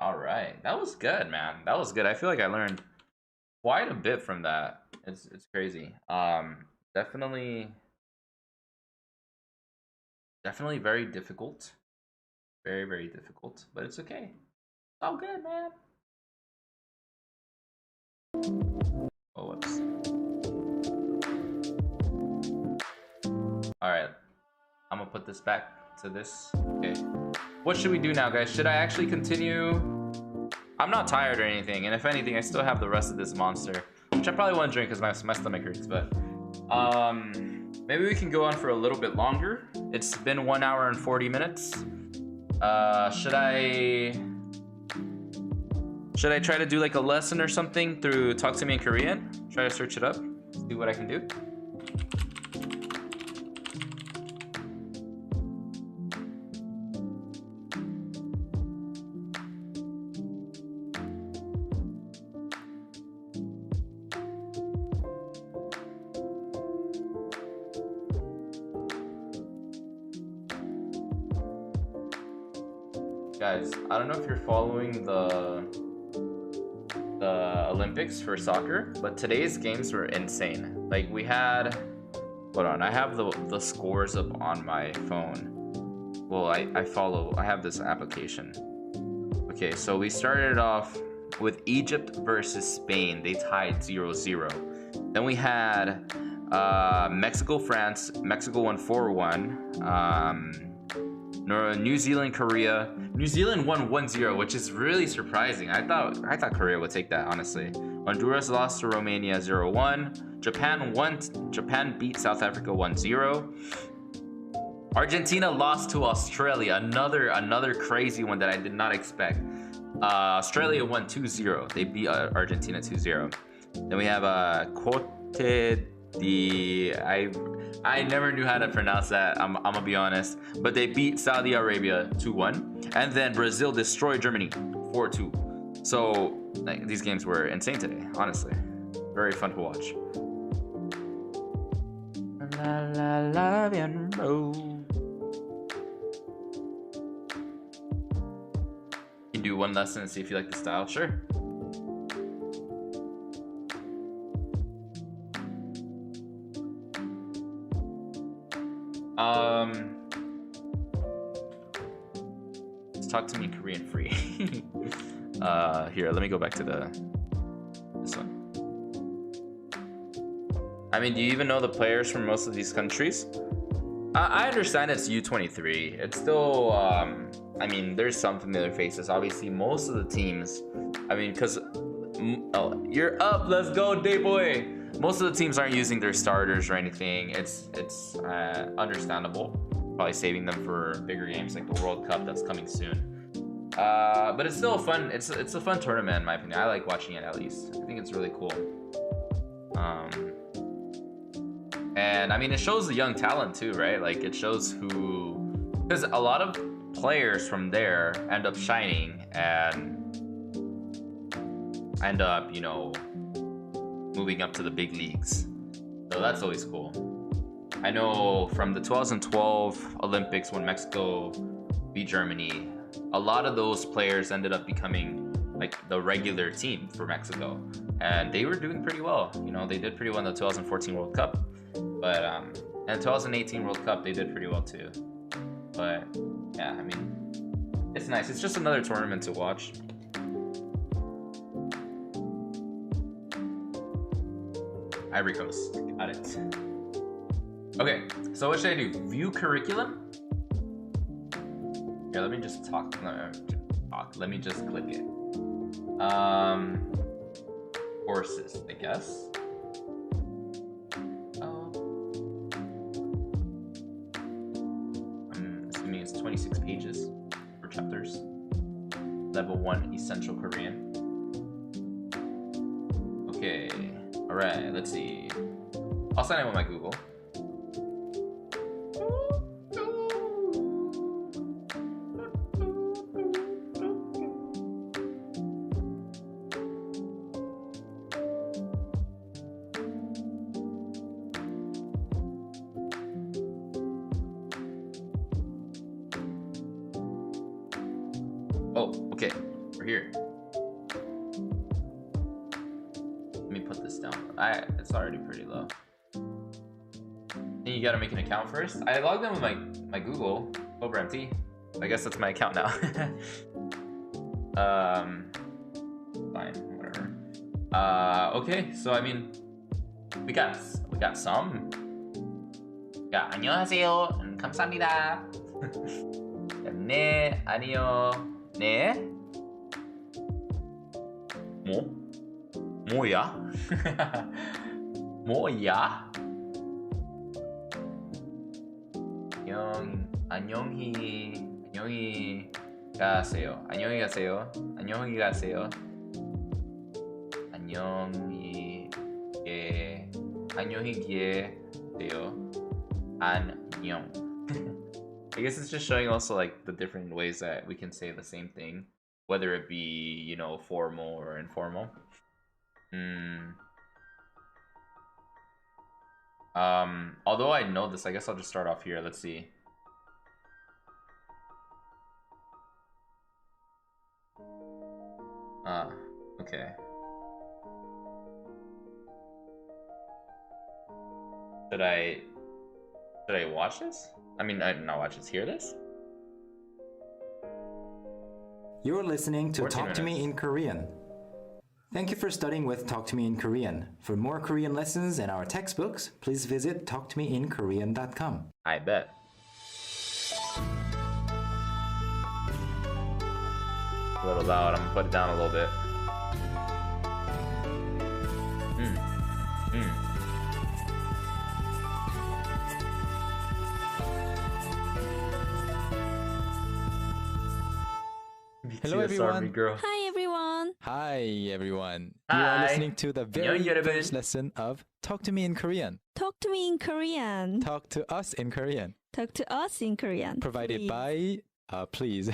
All right, that was good, man. That was good. I feel like I learned quite a bit from that. It's crazy. Definitely very difficult. Very, very difficult, but it's okay. It's all good, man. Oh, whoops. All right, I'm gonna put this back to this. Okay, what should we do now, guys? Should I actually continue? I'm not tired or anything, and if anything, I still have the rest of this monster, which I probably won't drink because my stomach hurts, but maybe we can go on for a little bit longer. It's been 1 hour and 40 minutes. Should I try to do like a lesson or something through Talk to Me in Korean? Try to search it up, see what I can do. Guys, I don't know if you're following the Olympics for soccer, but today's games were insane. Like we had, hold on, I have the scores up on my phone. Well, I have this application. Okay, so we started off with Egypt versus Spain. They tied 0-0. Then we had Mexico, France. Mexico won 4-1. New Zealand, Korea. New Zealand won 1-0, which is really surprising. I thought Korea would take that, honestly. Honduras lost to Romania 0-1. Japan beat South Africa 1-0. Argentina lost to Australia. Another crazy one that I did not expect. Australia won 2-0. They beat Argentina 2-0. Then we have Cote I never knew how to pronounce that, I'm gonna be honest. But they beat Saudi Arabia 2-1. And then Brazil destroyed Germany 4-2. So like, these games were insane today, honestly. Very fun to watch. You can do one lesson and see if you like the style, sure. Let's talk to me Korean free. Here, let me go back to this one. I mean, do you even know the players from most of these countries? I understand it's U23. It's still, I mean, there's some familiar faces. Obviously, most of the teams, I mean, because, oh, you're up, let's go, day boy. Most of the teams aren't using their starters or anything. It's understandable. Probably saving them for bigger games like the World Cup that's coming soon. But it's still a fun. It's a fun tournament in my opinion. I like watching it at least. I think it's really cool. And I mean, it shows the young talent too, right? Like it shows who, because a lot of players from there end up shining and end up, you know, moving up to the big leagues. So that's always cool. I know from the 2012 Olympics when Mexico beat Germany, a lot of those players ended up becoming like the regular team for Mexico, and they were doing pretty well. You know, they did pretty well in the 2014 World Cup, but and 2018 World Cup they did pretty well too. But yeah, I mean, it's nice. It's just another tournament to watch. Ivory Coast, got it. Okay, so what should I do? View curriculum? Here, let me just talk. Let me just click it. Courses, I guess. I'm assuming it's 26 pages for chapters. Level 1 Essential Korean. Okay, alright, let's see. I'll sign in with my Google. Oh, okay, we're here. Let me put this down. It's already pretty low. You gotta make an account first. I logged in with my Google, Cobra MT. I guess that's my account now. Fine, whatever. Okay, so I mean, we got some. 야, 안녕하세요. 감사합니다. 네, 아니요. 네. 뭐야? 뭐야? 안녕히 가세요. 안녕히 가세요. 안녕히 가세요. 안녕히 계세요. 안녕. I guess it's just showing also like the different ways that we can say the same thing, whether it be, you know, formal or informal. Although I know this, I guess I'll just start off here. Let's see. Okay. Should I watch this? I mean, not watch this. Hear this? You're listening to 14 Talk to Me minutes. in Korean. Thank you for studying with Talk to Me in Korean. For more Korean lessons and our textbooks, please visit talktomeinkorean.com. I bet. A little loud. I'm gonna put it down a little bit. Hello, BTS everyone. Army girl. Hi everyone. Hi, everyone. Hi. You are listening to the very 여러분. first lesson of Talk to Me in Korean. Talk to me in Korean. Talk to us in Korean. Talk to us in Korean. Provided please. by, please,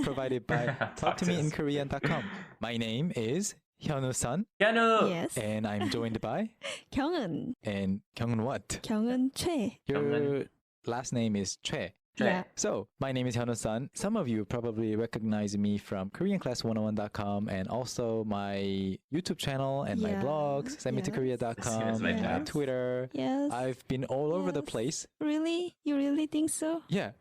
provided by Talk to us. talktomeinkorean.com. My name is Hyunwoo-sun, Hyunwoo. Yes. and I'm joined by, 경은. and Kyungwon what? 경은 최. Your last name is Choi. Yeah. So, my name is Hyunwoo-sun. Some of you probably recognize me from KoreanClass101.com and also my YouTube channel and my Yeah. blogs, sendmetokorea.com, Yes, my and my dad. Twitter. Yes. I've been all over the Yes. place. Really? You really think so? Yeah.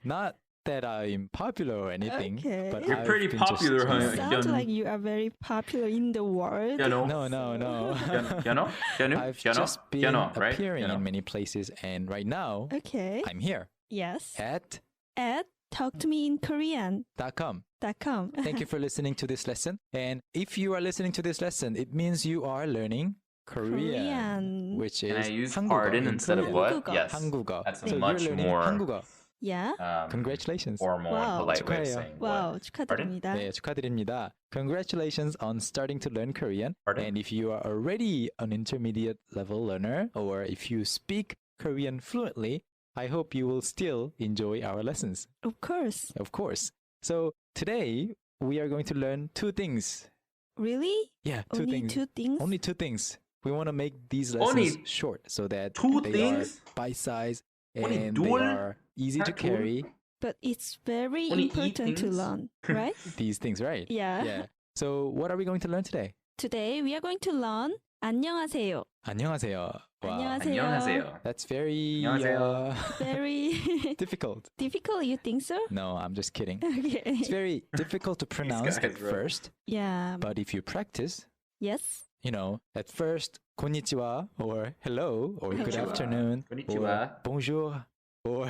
Not that I'm popular or anything, Okay. but You're I've pretty been popular, just- huh? It sounds Hyun- like you are very popular in the world. Hyunwoo. No. Hyunwoo? I've Hyunwoo? just been Hyunwoo, right? appearing Hyunwoo. in many places, and right now Okay. I'm here Yes. at At talktomeinkorean.com. .com. Thank you for listening to this lesson. And if you are listening to this lesson, it means you are learning Korean, which is Can I use 한국어 pardon in instead of Korean. what? 한국어. Yes. 한국어. That's So much you're learning more. 한국어. Yeah. Congratulations. Formal and Wow. polite way of 축하해요. saying Wow, what? 축하드립니다. 네, 축하드립니다. Congratulations on starting to learn Korean. Pardon? And if you are already an intermediate level learner, or if you speak Korean fluently, I hope you will still enjoy our lessons. Of course. Of course. So today we are going to learn two things. Really? Yeah, two Only things. two things? Only two things. We want to make these Only lessons short so that two they things? are bite-sized Only and dual? they are easy to Not dual? carry. But it's very Only important to things? learn, right? These things, right? Yeah. Yeah. So what are we going to learn today? Today we are going to learn 안녕하세요. 안녕하세요. Wow. 안녕하세요. 안녕하세요. That's very 안녕하세요. Very difficult. difficult, you think so? No, I'm just kidding. Okay. It's very difficult to pronounce guys, at bro. first, Yeah. but if you practice, Yes. you know, at first, konnichiwa or hello or good Konnichiwa. afternoon Konnichiwa. or bonjour or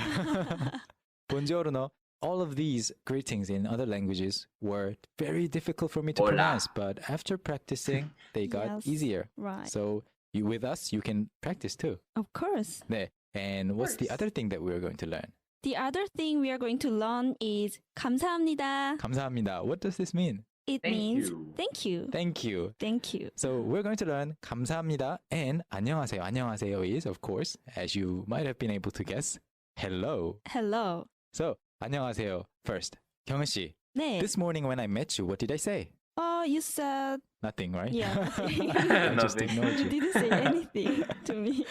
buongiorno. All of these greetings in other languages were very difficult for me to Hola. pronounce, but after practicing, they got Yes. easier. Right. So with us, you can practice too. Of course. 네. And what's the course. other thing that we're going to learn? The other thing we are going to learn is 감사합니다. 감사합니다. What does this mean? It Thank means you. thank you. Thank you. Thank you. So we're going to learn 감사합니다 and 안녕하세요. 안녕하세요 is, of course, as you might have been able to guess, hello. Hello. So 안녕하세요 first. 경은 씨, 네. this morning when I met you, what did I say? Oh, you said Nothing, right? yeah. nothing. I just Nothing. ignored You you. didn't say anything to me.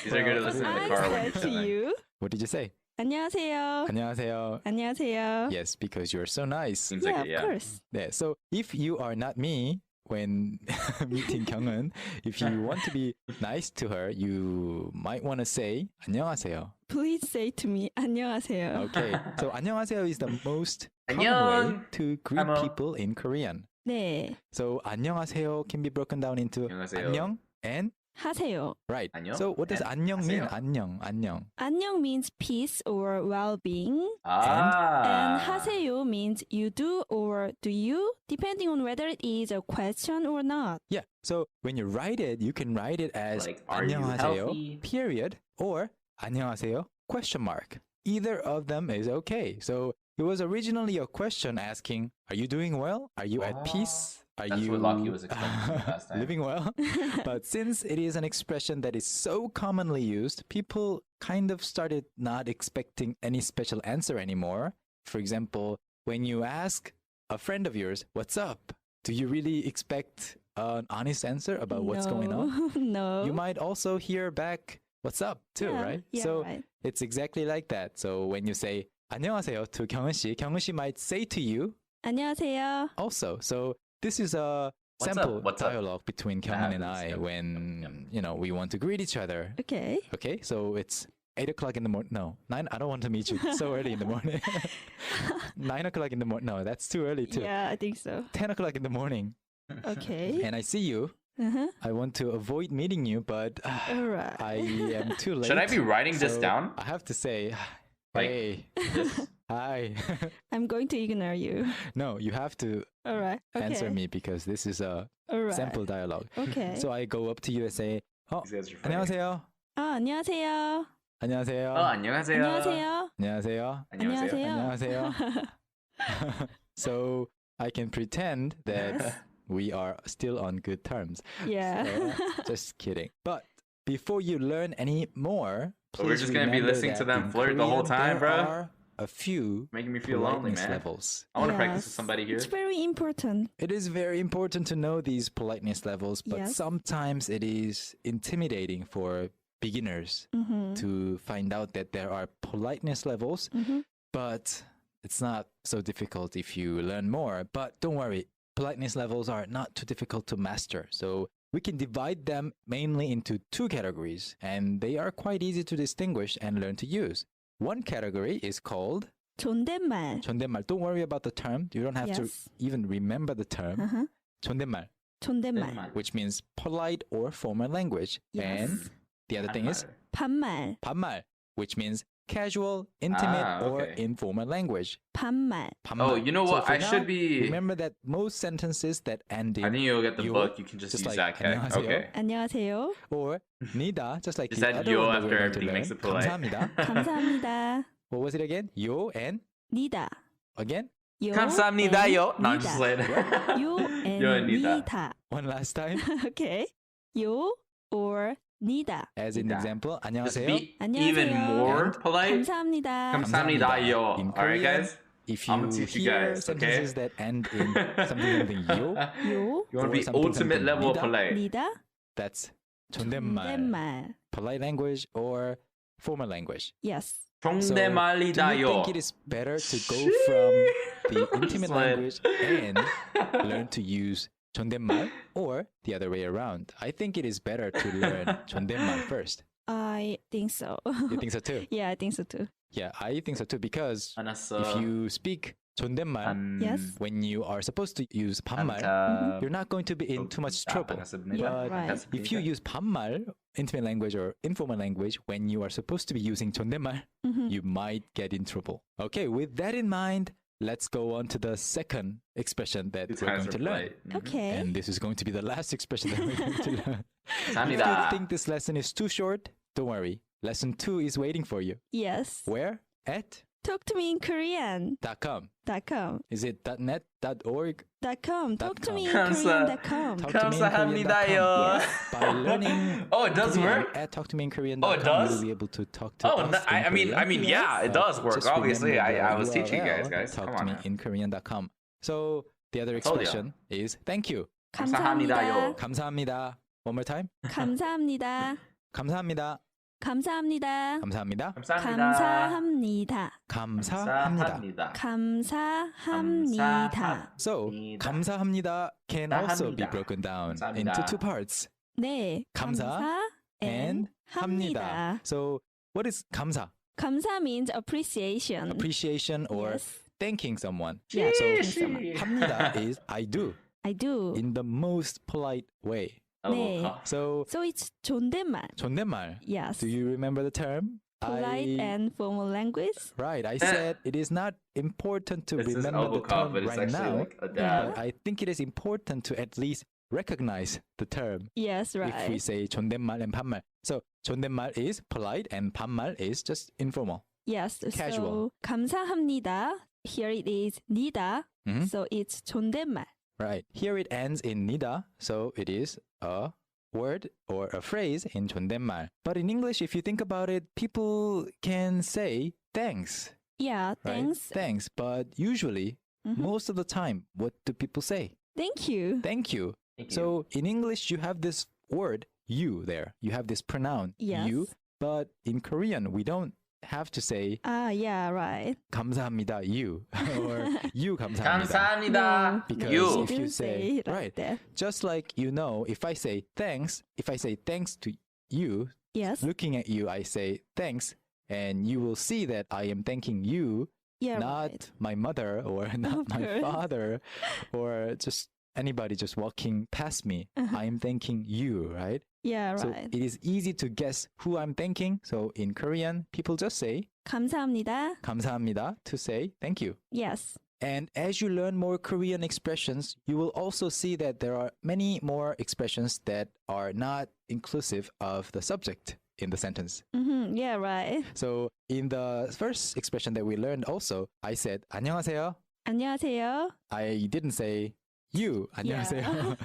These are good to listen in I the car when said you're to selling. you, What did you say? 안녕하세요. 안녕하세요. 안녕하세요. Yes, because you're so nice. Seems Yeah, like of it, yeah. course. Yeah, so if you are not me when meeting 경은, if you want to be nice to her, you might want to say 안녕하세요. Please say to me 안녕하세요. Okay, so 안녕하세요 is the most common way 안녕. to greet Hello. people in Korean. 네. So 안녕하세요 can be broken down into 안녕하세요. 안녕 and 하세요. right. 안녕 So what does and 안녕 mean? 하세요. 안녕, 안녕. 안녕 means peace or well-being. Ah. And 하세요 means you do or do you, depending on whether it is a question or not. Yeah. So when you write it, you can write it as Like, are you 안녕하세요 healthy? period or 안녕하세요 question mark. Either of them is okay. So it was originally a question asking, are you doing well? Are you at peace? Are That's you what Lockie was expecting last time. living well? But since it is an expression that is so commonly used, people kind of started not expecting any special answer anymore. For example, when you ask a friend of yours, what's up? Do you really expect an honest answer about what's going on? No. You might also hear back, what's up, too, Yeah, right? yeah, So right. it's exactly like that. So when you say 안녕하세요 to 경은 씨 might say to you 안녕하세요. also. So this is a What's up? sample What's up? dialogue between That Kyungin and happens, I yep. when, you know, we want to greet each other. Okay. Okay, so it's 8 o'clock in the morning. No, 9. I don't want to meet you so early in the morning. 9 o'clock in the morning. No, that's too early too. Yeah, I think so. 10 o'clock in the morning. Okay. And I see you. Uh-huh. I want to avoid meeting you, but All right. I am too late. Should I be writing this So down? I have to say, Like hey, this? hi. I'm going to ignore you. No, you have to All right. Okay. answer me because this is a All right. sample dialogue. Okay. So I go up to you and say, oh, These guys are funny. 안녕하세요. 아, 안녕하세요. 안녕하세요. 안녕하세요. 안녕하세요. 안녕하세요. 안녕하세요. 안녕하세요. So I can pretend that we are still on good terms. Yeah. So, just kidding. But before you learn any more, But we're please just gonna be remember listening to that them in flirt the whole Korean, time, there bro. are a few Making me feel lonely, politeness man. levels. I want to practice with Yes. somebody here. It's very important. It is very important to know these politeness levels, but Yes. sometimes it is intimidating for beginners Mm-hmm. to find out that there are politeness levels, Mm-hmm. but it's not so difficult if you learn more. But don't worry, politeness levels are not too difficult to master. So we can divide them mainly into two categories, and they are quite easy to distinguish and learn to use. One category is called 존댓말. 존댓말. Don't worry about the term. You don't have to Yes. even remember the term. Uh-huh. 존댓말, 존댓말. which means polite or formal language. Yes. And the other thing is 반말. 반말, which means casual, intimate, or okay. informal language. 반말. 반말. Oh, you know So what? for I now, should be. Remember that most sentences that end in I think you'll get the yo, book. You can just use like that guy. 안녕하세요. Okay. 안녕하세요. or 니다, just like Is the that other yo one that after we're going to everything learn. makes it polite? 감사합니다. 감사합니다. What was it again? Yo and 니다. again? 요 감사합니다요. and No, I'm just 니다. playing. 요 Yo and and 니다. 니다. One last time. Okay. 요 or 니다. As in 니다. example, Just 안녕하세요. be 안녕하세요. even more And polite. 감사합니다. 감사합니다요. In All right, Korean, guys. if I'm you gonna teach you hear guys, sentences okay? that end in something yo, 요, You want to or be something, ultimate something level of 니다. polite. 니다. that's 존댓말, 존댓말. polite language or formal language. Yes. So, do you 존댓말이다요. think it is better to go from the intimate Slide. language and learn to use 존댓말 or the other way around? I think it is better to learn 존댓말 first. I think so. You think so too? Yeah, I think so too. Yeah, I think so too because 알았어. if you speak 존댓말 Yes. when you are supposed to use 반말, you're not going to be in too much trouble. Yeah, But right. if you use 반말, intimate language or informal language, when you are supposed to be using 존댓말, Mhm. you might get in trouble. Okay, with that in mind, let's go on to the second expression that These we're guys going to are learn. polite. Okay. And this is going to be the last expression that we're going to learn. If you 감사합니다. think this lesson is too short, don't worry. Lesson 2 is waiting for you. Yes. Where? At Talk to me in Korean. .com. .com. Is it .net, .org? .com. Talk to me in 감사- Korean.com. Talk to me in 감사합니다요. Korean.com. Yes. By learning Oh, it does Korean work? at talktomeinkorean.com, Oh, it does? you'll be able to talk to Oh, us no, in I mean, Korean. yeah, it does work. Just Obviously, remember I the was teaching you URL, guys. Come Talk to on. me now. in Korean.com. So the other told ya. expression is thank you. 감사합니다요. 감사합니다. 감사합니다. One more time. 감사합니다. 감사합니다. 감사합니다. 감사합니다. 감사합니다. 감사합니다. 감사합니다. 감사합니다. So 감사합니다. 감사합니다 can also be 감사합니다. broken down 감사합니다. into two parts. 네. 감사 and 합니다. 합니다. So what is 감사? 감사 means appreciation. Appreciation or Yes. thanking someone. Yeah, So thanking someone. 합니다 is I do I do. in the most polite way. 네. So So it's 존댓말. 존댓말. Yes. Do you remember the term? Polite and formal language. Right. I said it is not important to This is remember the elbow term cup, but it's right actually now. like a dab. But I think it is important to at least recognize the term Yes, if we right. say 존댓말 and 반말. So 존댓말 is polite and 반말 is just informal. Yes. Casual. So 감사합니다. Here it is 니다. Mhm. So it's 존댓말. Right. Here it ends in 니다, so it is a word or a phrase in 존댓말. But in English, if you think about it, people can say thanks, Yeah, right? thanks. Thanks. But usually, Mhm. most of the time, what do people say? Thank you. Thank you. Thank you. So in English, you have this word you there. You have this pronoun Yes. you. But in Korean, we don't have to say Yeah, right. 감사합니다 you or you 감사합니다. 감사합니다. Because You. if you didn't say- it like right. that. Just like if I say thanks to you, Yes. looking at you, I say thanks, and you will see that I am thanking you, Yeah, not right. my mother or not Of my course. father or just anybody just walking past me. Uh-huh. I am thanking you, right? Yeah, So right. it is easy to guess who I'm thanking. So in Korean, people just say 감사합니다. 감사합니다 to say thank you. Yes. And as you learn more Korean expressions, you will also see that there are many more expressions that are not inclusive of the subject in the sentence. Yeah, right. So in the first expression that we learned also, I said 안녕하세요. 안녕하세요. I didn't say you 안녕하세요.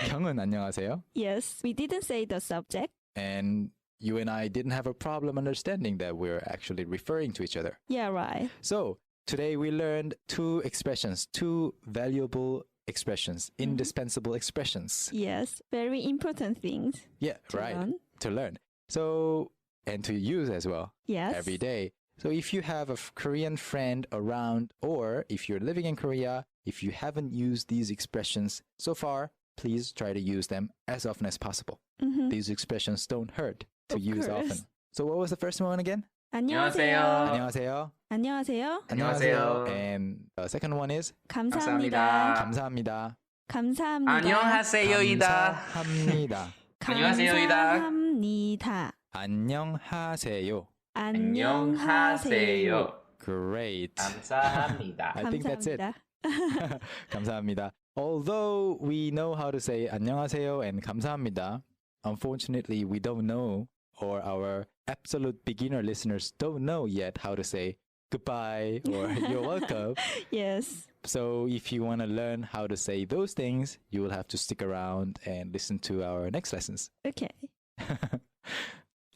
경은 안녕하세요. Yes, we didn't say the subject. And you and I didn't have a problem understanding that we're actually referring to each other. Yeah, right. So today we learned two expressions, two valuable expressions, indispensable expressions. Yes, very important things Yeah, to right. learn. To learn. So, and to use as well Yes. every day. So if you have a Korean friend around, or if you're living in Korea, if you haven't used these expressions so far, please try to use them as often as possible. Mhm. These expressions don't hurt to Of use course. often. So what was the first one again? 안녕하세요. 안녕하세요. 안녕하세요. 안녕하세요. And the second one is 감사합니다. 감사합니다. 감사합니다. 안녕하세요이다. 감사합니다. 안녕하세요이다. 감사합니다. 안녕하세요. 안녕하세요. Great. 감사합니다. I think that's it. 감사합니다. 감사합니다. Although we know how to say 안녕하세요 and 감사합니다, unfortunately we don't know, or our absolute beginner listeners don't know yet how to say goodbye or you're welcome. Yes. So if you want to learn how to say those things, you will have to stick around and listen to our next lessons. Okay.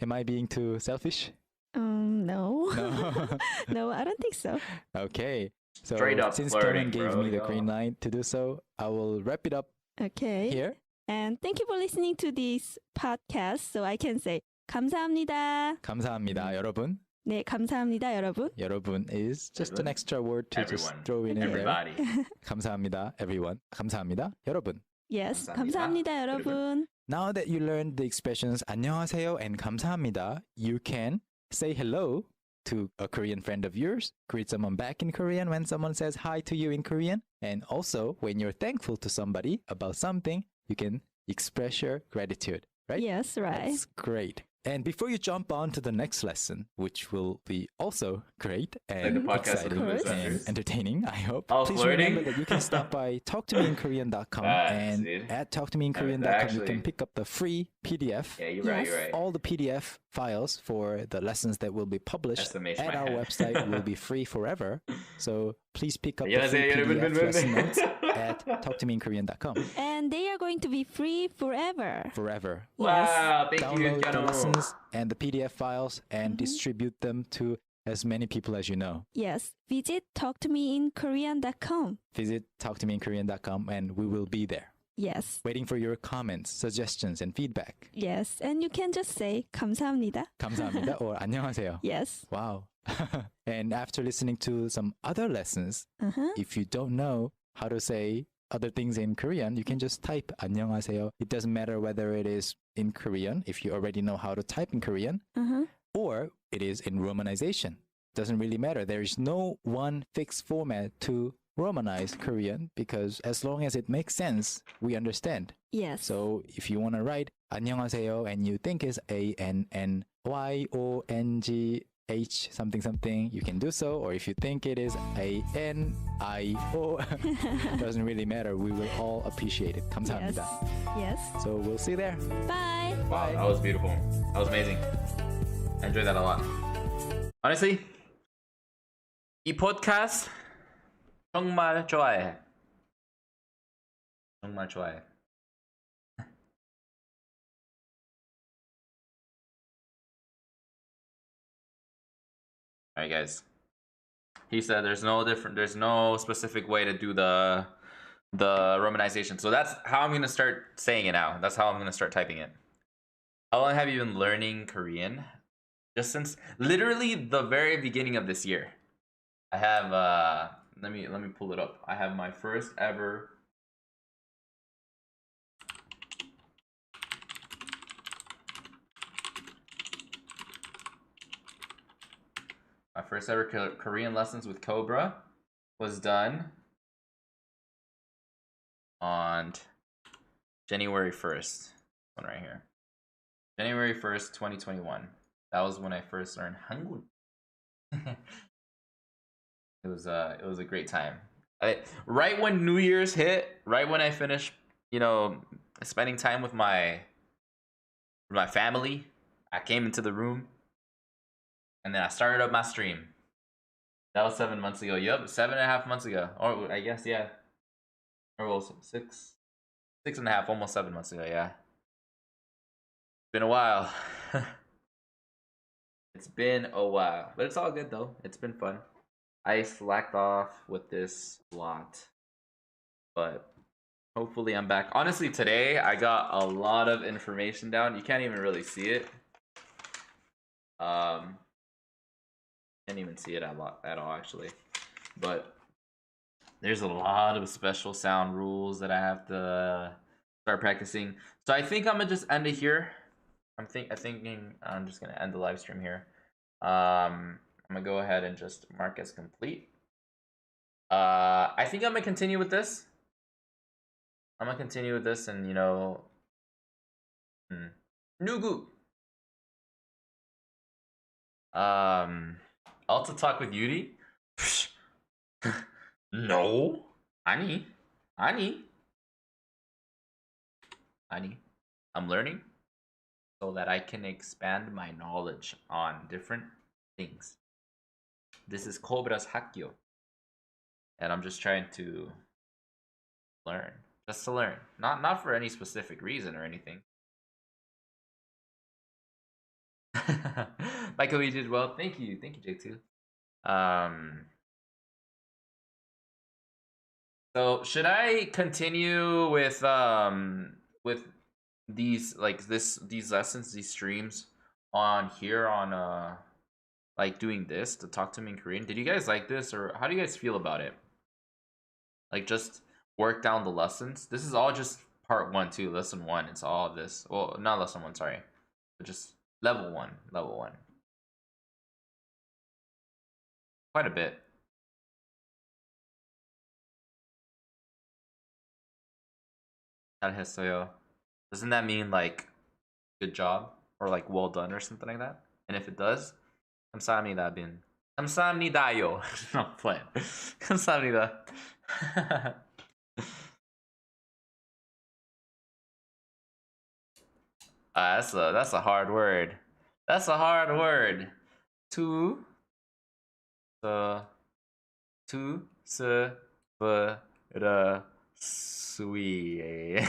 Am I being too selfish? No. No. No, I don't think so. Okay. So Straight up since flirting, Karen gave bro, me the yo. green light to do so, I will wrap it up Okay. here. And thank you for listening to this podcast. So I can say 감사합니다. 감사합니다, 여러분. 네, 감사합니다, 여러분. 여러분 is just an 여러분? extra word to just Everyone. throw in there. Everybody. 감사합니다, everyone. 감사합니다, 여러분. Yes, 감사합니다, 감사합니다, 여러분. Now that you learned the expressions 안녕하세요 and 감사합니다, you can say hello to a Korean friend of yours, greet someone back in Korean when someone says hi to you in Korean, and also when you're thankful to somebody about something, you can express your gratitude, right? Yes, right. That's great. And before you jump on to the next lesson, which will be also great and the podcast exciting of the and listeners. entertaining, I hope. All Please flirting? remember that you can stop by talktomeinkorean.com That's and it. at talktomeinkorean.com you Actually- can pick up the free PDF, Yeah, you're right. Yes. You're right. all the PDF files for the lessons that will be published Estimation at my our head. website will be free forever. So please pick up the free 안녕하세요, PDF lesson notes 여러분. at talktomeinkorean.com And they are going to be free forever. forever. Wow, thank you, Download the Kano. lessons and the PDF files and distribute them to as many people as you know. Yes. Visit talktomeinkorean.com. Visit talktomeinkorean.com and we will be there, Yes. waiting for your comments, suggestions, and feedback. Yes. And you can just say 감사합니다. 감사합니다 or 안녕하세요. Yes. Wow. And after listening to some other lessons, Uh-huh. if you don't know how to say other things in Korean, you can just type 안녕하세요. It doesn't matter whether it is in Korean, if you already know how to type in Korean, Uh-huh. or it is in romanization. Doesn't really matter. There is no one fixed format to romanize Korean because as long as it makes sense, we understand. Yes. So if you want to write 안녕하세요 and you think it's ANNYONGH something something, you can do so. Or if you think it is ANIO, doesn't really matter. We will all appreciate it. yes. 감사합니다. Yes. So we'll see you there. Bye. Wow, that was beautiful. That was amazing. I enjoyed that a lot. Honestly, 이 podcast 정말 좋아해. 정말 좋아해. All right, guys. He said there's no specific way to do the romanization. So that's how I'm gonna start saying it now. That's how I'm gonna start typing it. How long have you been learning Korean? Just since literally the very beginning of this year. I have let me pull it up. I have my first ever Korean lessons with Cobra was done on January 1st. One right here. January 1st, 2021. That was when I first learned Hangul. It was a great time. Right when New Year's hit, right when I finished, spending time with my family, I came into the room and then I started up my stream. That was 7 months ago. Yup, 7.5 months ago. Or I guess, yeah. Or well, 6.5, almost 7 months ago, yeah. It's been a while. It's been a while. But it's all good though. It's been fun. I slacked off with this a lot. But hopefully I'm back. Honestly, today I got a lot of information down. You can't even really see it. Can't even see it at all actually. But there's a lot of special sound rules that I have to start practicing. So I think I'm gonna just end it here. I'm thinking I'm just gonna end the live stream here. I'm gonna go ahead and just mark as complete. I think I'm gonna continue with this. I'm gonna continue with this, and 누구? Also talk with Yuri? No. 아니. I'm learning so that I can expand my knowledge on different things. This is Cobra's Hakyo. And I'm just trying to learn. Just to learn. Not for any specific reason or anything. Michael, you did well. Thank you, J2. So should I continue with these these lessons, these streams on here on like doing this to talk to me in Korean? Did you guys like this, or how do you guys feel about it? Like just work down the lessons. This is all just part 1 too, lesson 1. It's all of this. Well, not lesson 1, sorry. But just level 1. Quite a bit. 잘했어요. Doesn't that mean like good job or like well done or something like that? And if it does, 감사합니다, bin. 감사합니다요. No, I'm playing. 감사합니다. That's a hard word. That's a hard word. To se the sweet.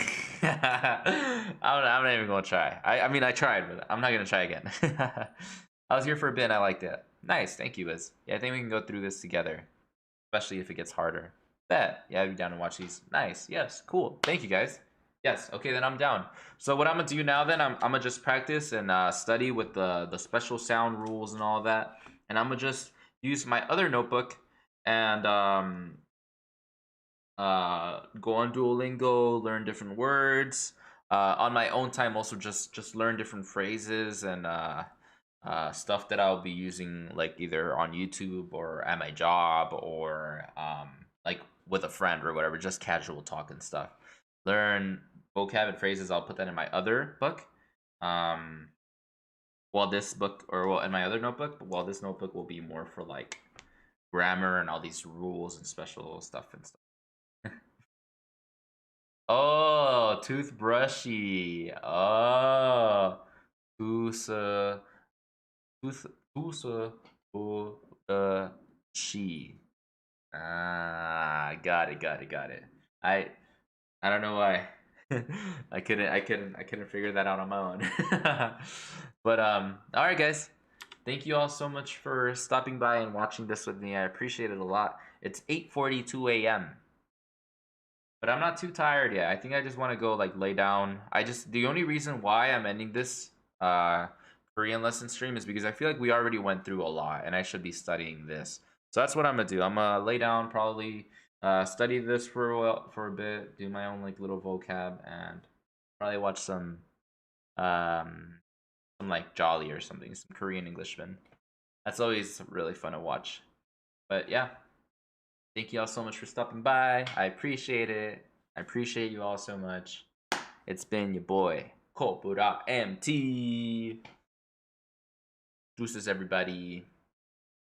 I'm not even gonna try. I mean I tried, but I'm not gonna try again. I was here for a bit and I liked it. Nice, thank you, Liz. Yeah, I think we can go through this together, especially if it gets harder. Bet. Yeah, I'd be down to watch these. Nice. Yes. Cool. Thank you, guys. Yes. Okay, then I'm down. So what I'm gonna do now, then I'm gonna just practice and study with the special sound rules and all that, and I'm gonna just use my other notebook and go on Duolingo, learn different words. On my own time, also just learn different phrases and stuff that I'll be using, like either on YouTube or at my job or like with a friend or whatever, just casual talk and stuff. Learn vocab and phrases. I'll put that in my other book. While this book, or well, in my other notebook, while this notebook will be more for like grammar and all these rules and special stuff and stuff. Oh, toothbrushy. Oh, she. Ah, got it. I don't know why. I couldn't figure that out on my own. But all right, guys. Thank you all so much for stopping by and watching this with me. I appreciate it a lot. It's 8:42 a.m. But I'm not too tired yet. I think I just want to go like lay down. The only reason why I'm ending this Korean lesson stream is because I feel like we already went through a lot and I should be studying this. So that's what I'm gonna do. I'm gonna lay down, probably study this for a bit, do my own like little vocab, and probably watch some like Jolly or something, some Korean Englishmen. That's always really fun to watch. But yeah, thank you all so much for stopping by. I appreciate it. I appreciate you all so much. It's been your boy Cobra MT. Deuces, everybody.